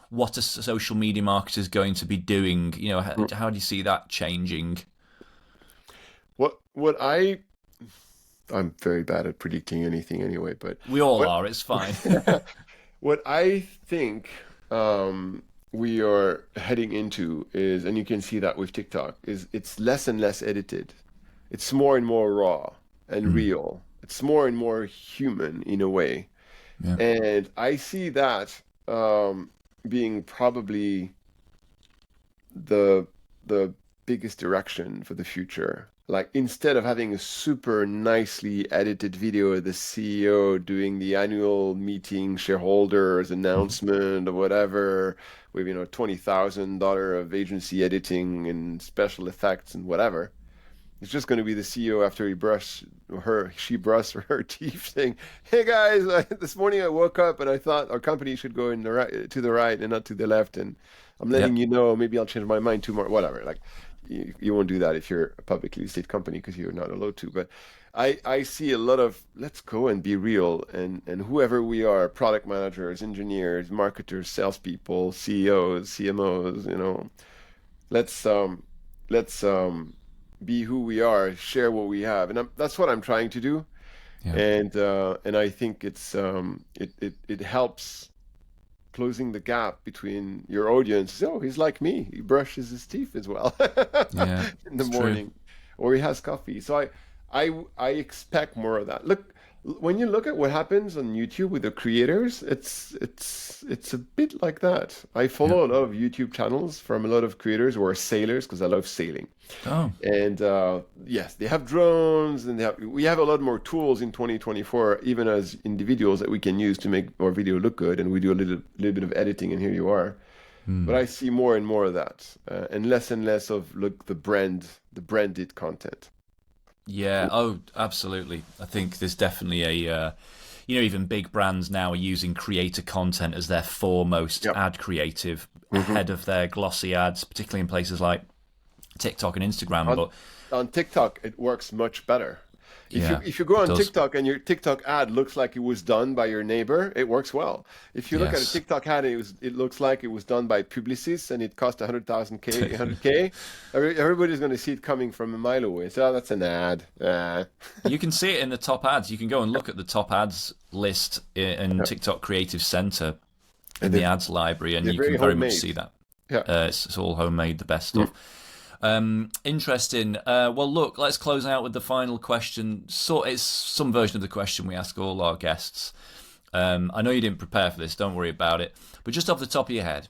what a social media marketer is going to be doing? How do you see that changing? I'm very bad at predicting anything anyway, but we all are. It's fine. What I think we are heading into is, and you can see that with TikTok, is it's less and less edited. It's more and more raw and real. It's more and more human in a way. Yeah. And I see that being probably the biggest direction for the future. Like, instead of having a super nicely edited video of the CEO doing the annual meeting shareholders announcement or whatever with $20,000 of agency editing and special effects and whatever, it's just going to be the CEO after she brushed her teeth saying, "Hey guys, this morning I woke up and I thought our company should go to the right and not to the left, and I'm letting you know, maybe I'll change my mind tomorrow," whatever. Like, you won't do that if you're a publicly listed company because you're not allowed to. But I see a lot of, let's go and be real, and whoever we are, product managers, engineers, marketers, salespeople, CEOs, CMOs, let's be who we are, share what we have, and that's what I'm trying to do. Yeah. And I think it helps closing the gap between your audience. Oh, he's like me. He brushes his teeth as well in the morning, or he has coffee. So I expect more of that. Look, when you look at what happens on YouTube with the creators, it's a bit like that. I follow a lot of YouTube channels from a lot of creators who are sailors because I love sailing. Oh. And yes, they have drones, and we have a lot more tools in 2024, even as individuals, that we can use to make our video look good. And we do a little bit of editing, and here you are. But I see more and more of that, and less of the branded content. Yeah. Oh, absolutely. I think there's definitely a, even big brands now are using creator content as their foremost ad creative ahead of their glossy ads, particularly in places like TikTok and Instagram. On TikTok, it works much better. If you go on TikTok and your TikTok ad looks like it was done by your neighbor, it works well. If you look at a TikTok ad, it looks like it was done by Publicis and it cost 100K. Everybody's going to see it coming from a mile away. So that's an ad. You can see it in the top ads. You can go and look at the top ads list in TikTok Creative Center in the ads library, and you can very much see that. Yeah. It's all homemade, the best stuff. Interesting. Well, look, let's close out with the final question. So it's some version of the question we ask all our guests. I know you didn't prepare for this, don't worry about it. But just off the top of your head,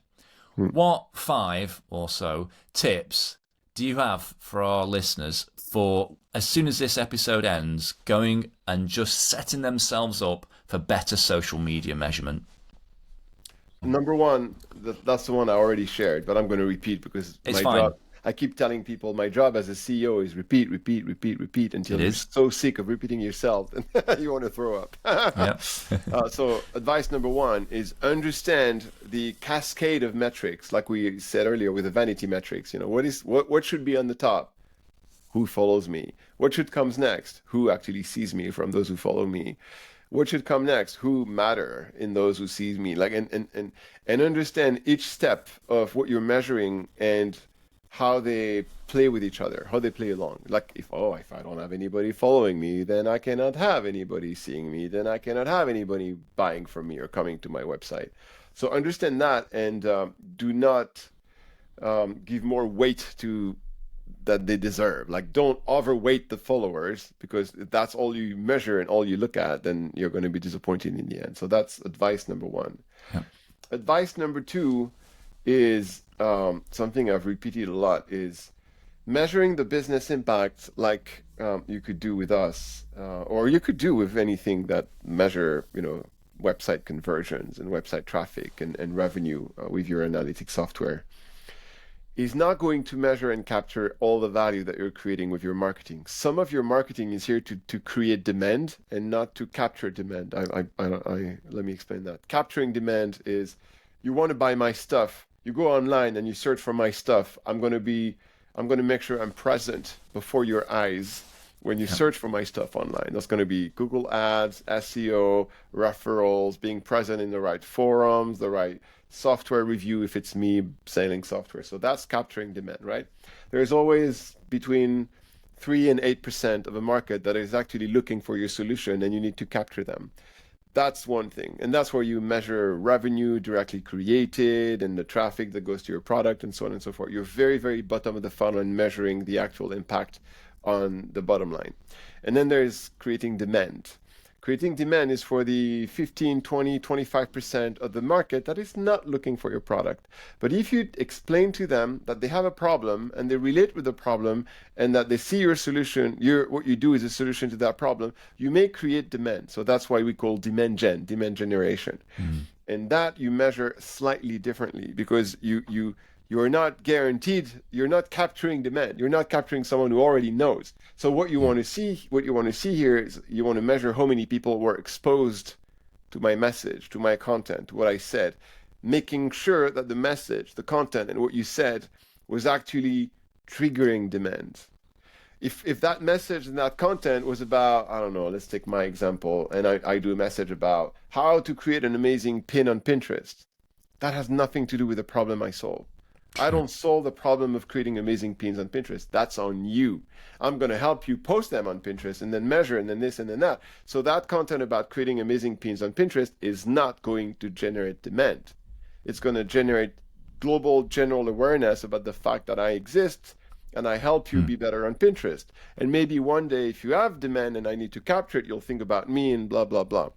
what 5 or so tips do you have for our listeners for, as soon as this episode ends, going and just setting themselves up for better social media measurement? Number one, that's the one I already shared, but I'm going to repeat because It's my fine. job, I keep telling people my job as a CEO is repeat, repeat, repeat, repeat until It you're is. so sick of repeating yourself and you want to throw up. Yeah. So advice number one is understand the cascade of metrics, like we said earlier with the vanity metrics. What should be on the top? Who follows me? What should comes next? Who actually sees me from those who follow me? What should come next? Who matter in those who sees me? Like and understand each step of what you're measuring and how they play with each other, how they play along. Like if I don't have anybody following me, then I cannot have anybody seeing me, then I cannot have anybody buying from me or coming to my website. So understand that and do not give more weight to that they deserve. Like don't overweight the followers because if that's all you measure and all you look at, then you're going to be disappointed in the end. So that's advice number one. Yeah. Advice number two is something I've repeated a lot is measuring the business impact like you could do with us or you could do with anything that measure, website conversions and website traffic and revenue with your analytics software. Is not going to measure and capture all the value that you're creating with your marketing. Some of your marketing is here to create demand and not to capture demand. Let me explain that. Capturing demand is you want to buy my stuff. You go online and you search for my stuff. I'm going to make sure I'm present before your eyes when you search for my stuff online. That's going to be Google Ads, SEO, referrals, being present in the right forums, the right software review if it's me selling software. So that's capturing demand, right? There's always between 3 and 8% of a market that is actually looking for your solution and you need to capture them. That's one thing. And that's where you measure revenue directly created and the traffic that goes to your product and so on and so forth. You're very, very bottom of the funnel and measuring the actual impact on the bottom line. And then there's creating demand. Creating demand is for the 15, 20, 25% of the market that is not looking for your product. But if you explain to them that they have a problem and they relate with the problem and that they see your solution, what you do is a solution to that problem, you may create demand. So that's why we call demand generation. And that you measure slightly differently because you're not guaranteed, you're not capturing demand. You're not capturing someone who already knows. So what you want to see here is you want to measure how many people were exposed to my message, to my content, to what I said, making sure that the message, the content, and what you said was actually triggering demand. If that message and that content was about, I don't know, let's take my example, and I do a message about how to create an amazing pin on Pinterest, that has nothing to do with the problem I solve. I don't solve the problem of creating amazing pins on Pinterest. That's on you. I'm going to help you post them on Pinterest and then measure and then this and then that. So that content about creating amazing pins on Pinterest is not going to generate demand. It's going to generate global general awareness about the fact that I exist and I help you be better on Pinterest. And maybe one day if you have demand and I need to capture it, you'll think about me and blah, blah, blah.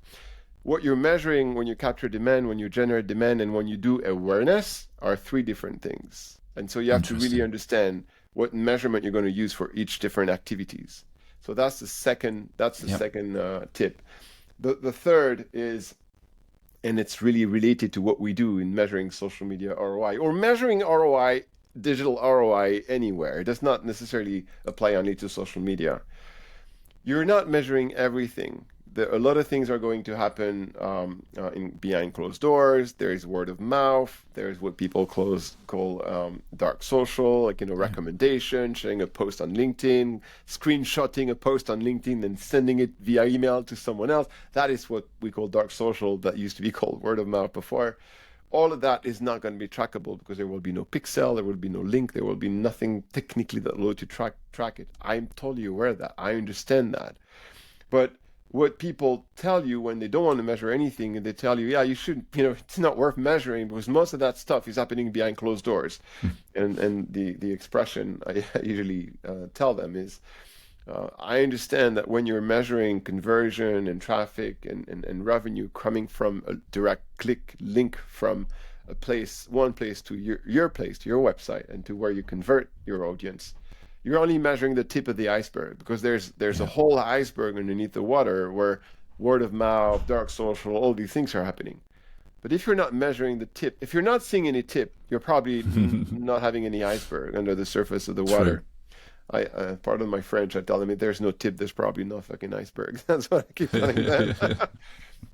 What you're measuring when you capture demand, when you generate demand, and when you do awareness are 3 different things. And so you have to really understand what measurement you're going to use for each different activities. So that's the second tip. The third is, and it's really related to what we do in measuring social media ROI or measuring ROI, digital ROI anywhere. It does not necessarily apply only to social media. You're not measuring everything. A lot of things are going to happen behind closed doors. There is word of mouth. There's what people call dark social, like recommendation, sharing a post on LinkedIn, screenshotting a post on LinkedIn and sending it via email to someone else. That is what we call dark social. That used to be called word of mouth before. All of that is not going to be trackable because there will be no pixel, there will be no link, there will be nothing technically that will to track it. I'm totally aware of that. I understand that. But what people tell you when they don't want to measure anything, and they tell you, yeah, you shouldn't, it's not worth measuring because most of that stuff is happening behind closed doors. And the expression I usually tell them is, I understand that when you're measuring conversion and traffic and revenue coming from a direct click link from one place to your place, to your website, and to where you convert your audience, you're only measuring the tip of the iceberg, because there's a whole iceberg underneath the water where word of mouth, dark social, all these things are happening. But if you're not measuring the tip, if you're not seeing any tip, you're probably not having any iceberg under the surface of the water. I pardon my French, I tell them, if there's no tip, there's probably no fucking iceberg. That's what I keep telling them.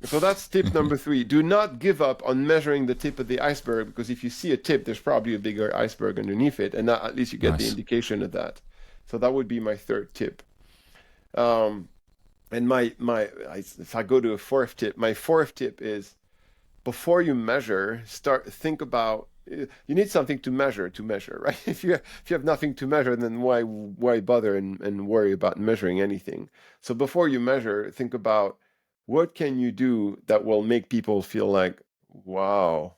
So that's tip number 3. Do not give up on measuring the tip of the iceberg, because if you see a tip, there's probably a bigger iceberg underneath it, and at least you get the indication of that. So that would be my 3rd tip. And if I go to a 4th tip, my 4th tip is, before you measure, think about, you need something to measure, right? If you have nothing to measure, then why bother and worry about measuring anything? So before you measure, think about, what can you do that will make people feel like, wow,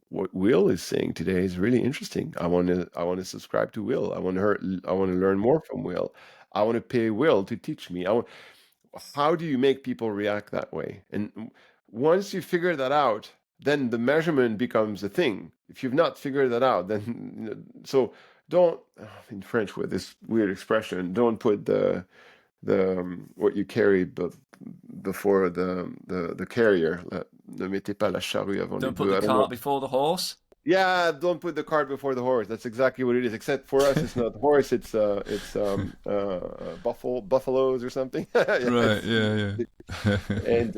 what Will is saying today is really interesting. I want to subscribe to Will. I want to learn more from Will. I want to pay Will to teach me. How do you make people react that way? And once you figure that out, then the measurement becomes a thing. If you've not figured that out, then so don't, in French with this weird expression, don't put the what you carry before the carrier. Ne mettez pas la charrue avant les Don't put bœufs. the cart before the horse. Yeah, don't put the cart before the horse. That's exactly what it is. Except for us, it's not the horse. It's buffaloes or something. Right. Yeah. And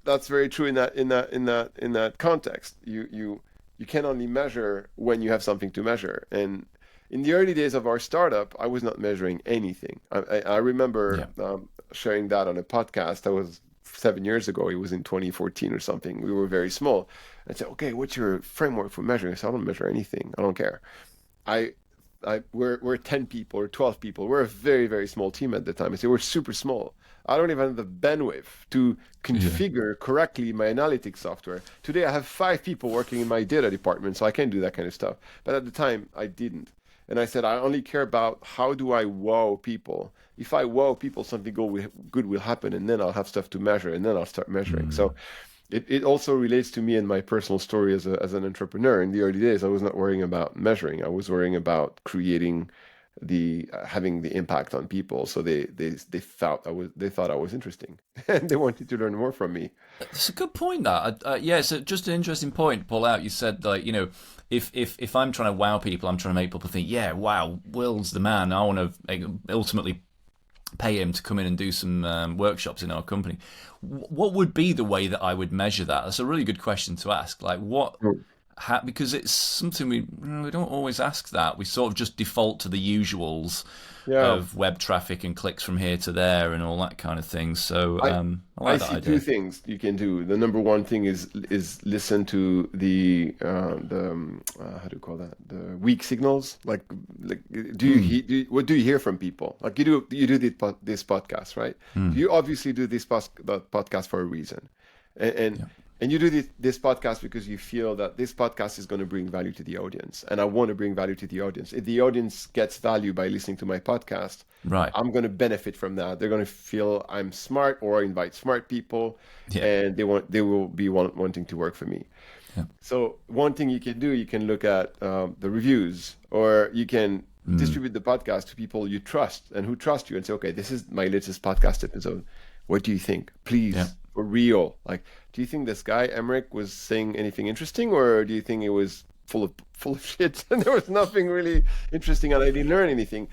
that's very true in that context. You can only measure when you have something to measure. And in the early days of our startup, I was not measuring anything. I remember sharing that on a podcast. That was 7 years ago. It was in 2014 or something. We were very small. I said, okay, what's your framework for measuring? I said, I don't measure anything. I don't care. We're 10 people or 12 people. We're a very, very small team at the time. I said, we're super small. I don't even have the bandwidth to configure correctly my analytics software. Today, I have 5 people working in my data department, so I can do that kind of stuff. But at the time, I didn't. And I said, I only care about how do I wow people. If I wow people, something good will happen, and then I'll have stuff to measure, and then I'll start measuring. So it also relates to me and my personal story as an entrepreneur. In the early days, I was not worrying about measuring. I was worrying about creating having the impact on people. So they thought I was interesting, and they wanted to learn more from me. It's a good point. It's just an interesting point to pull out. You said, like, if I'm trying to wow people, I'm trying to make people think, yeah, wow, Will's the man. I want to ultimately pay him to come in and do some workshops in our company. What would be the way that I would measure that? That's a really good question to ask. Like, what? Because it's something we don't always ask that. We sort of just default to the usuals of web traffic and clicks from here to there and all that kind of thing. So I see 2 things you can do. The number 1 thing is listen to the how do you call that? The weak signals. Like what do you hear from people? Like you do this podcast, right? You obviously do this podcast for a reason, and you do this podcast because you feel that this podcast is going to bring value to the audience. And I want to bring value to the audience. If the audience gets value by listening to my podcast, I'm going to benefit from that. They're going to feel I'm smart, or I invite smart people, and they will be wanting to work for me. Yeah. So one thing you can do, you can look at the reviews, or you can distribute the podcast to people you trust and who trust you, and say, okay, this is my latest podcast episode. What do you think? Please. Yeah. For real, like, do you think this guy Emeric was saying anything interesting, or do you think it was full of shit and there was nothing really interesting and I didn't learn anything?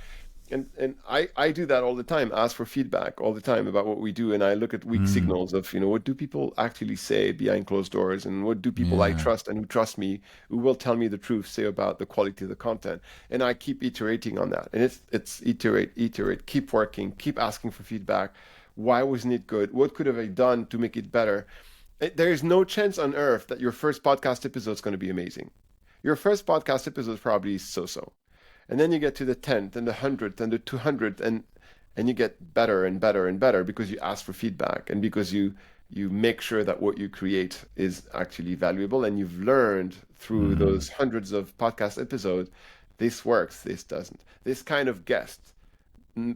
And I do that all the time. Ask for feedback all the time about what we do, and I look at weak signals of what do people actually say behind closed doors, and what do people I trust and who trust me, who will tell me the truth, say about the quality of the content, and I keep iterating on that. And it's iterate, keep working, keep asking for feedback. Why wasn't it good? What could have I done to make it better? There is no chance on earth that your first podcast episode is going to be amazing. Your first podcast episode is probably so-so. And then you get to the 10th and the 100th and the 200th, and and you get better and better and better because you ask for feedback and because you make sure that what you create is actually valuable, and you've learned through those hundreds of podcast episodes, this works, this doesn't. This kind of guest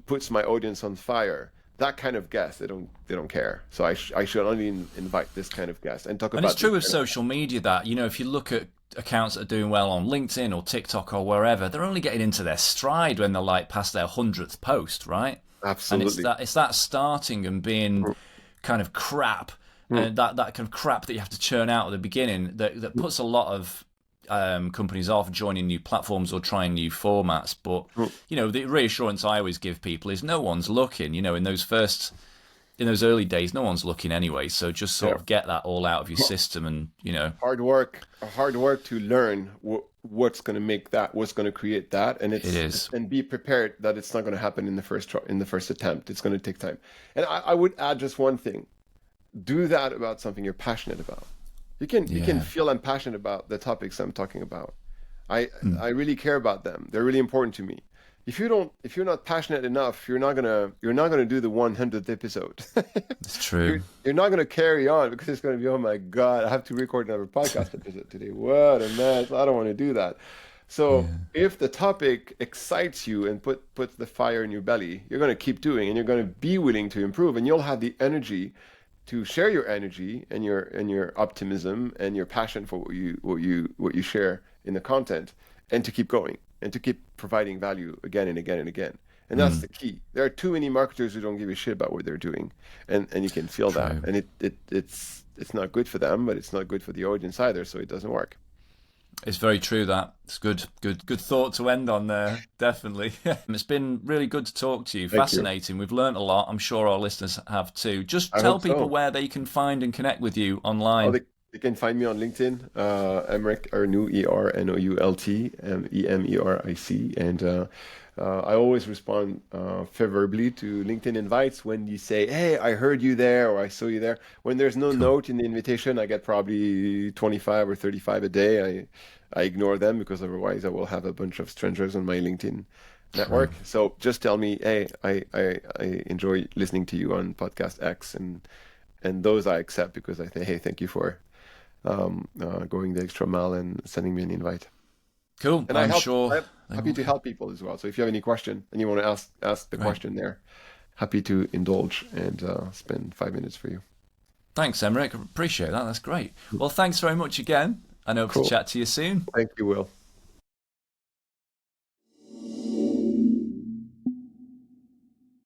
puts my audience on fire. That kind of guest, they don't care. So I should only invite this kind of guest and talk about. And it's true of social media that, if you look at accounts that are doing well on LinkedIn or TikTok or wherever, they're only getting into their stride when they're like past their 100th post, right? Absolutely. And it's that starting and being kind of crap, and that kind of crap that you have to churn out at the beginning that puts a lot of companies off joining new platforms or trying new formats. But the reassurance I always give people is no one's looking. In those early days, no one's looking anyway. So just sort of get that all out of your system, and hard work to learn what's going to create that, and it is, and be prepared that it's not going to happen in the first attempt. It's going to take time. And I would add just one thing: do that about something you're passionate about. You can feel I'm passionate about the topics I'm talking about. I really care about them. They're really important to me. If you're not passionate enough, you're not gonna do the 100th episode. It's true. You're not gonna carry on because it's gonna be, oh my God, I have to record another podcast episode today. What a mess! I don't want to do that. So if the topic excites you and puts the fire in your belly, you're gonna keep doing, and you're gonna be willing to improve, and you'll have the energy to share your energy and your optimism and your passion for what you share in the content, and to keep going and to keep providing value again and again and again. And that's the key. There are too many marketers who don't give a shit about what they're doing, and you can feel that. And it's not good for them, but it's not good for the audience either, so it doesn't work. It's very true. That it's good thought to end on there. Definitely. It's been really good to talk to you. Fascinating. We've learned a lot. I'm sure our listeners have too. Just tell people where they can find and connect with you online. They can find me on LinkedIn, Emeric Ernoult, ERNOULT, EMERIC, and I always respond favorably to LinkedIn invites when you say, hey, I heard you there, or I saw you there. When there's no note in the invitation, I get probably 25 or 35 a day. I ignore them because otherwise I will have a bunch of strangers on my LinkedIn network. So just tell me, hey, I enjoy listening to you on podcast X, and those I accept because I say, hey, thank you for going the extra mile and sending me an invite. Cool. And I'm happy to help people as well. So if you have any question and you want to ask the question there, happy to indulge and spend 5 minutes for you. Thanks, Emeric. Appreciate that. That's great. Well, thanks very much again. I hope to chat to you soon. Thank you, Will.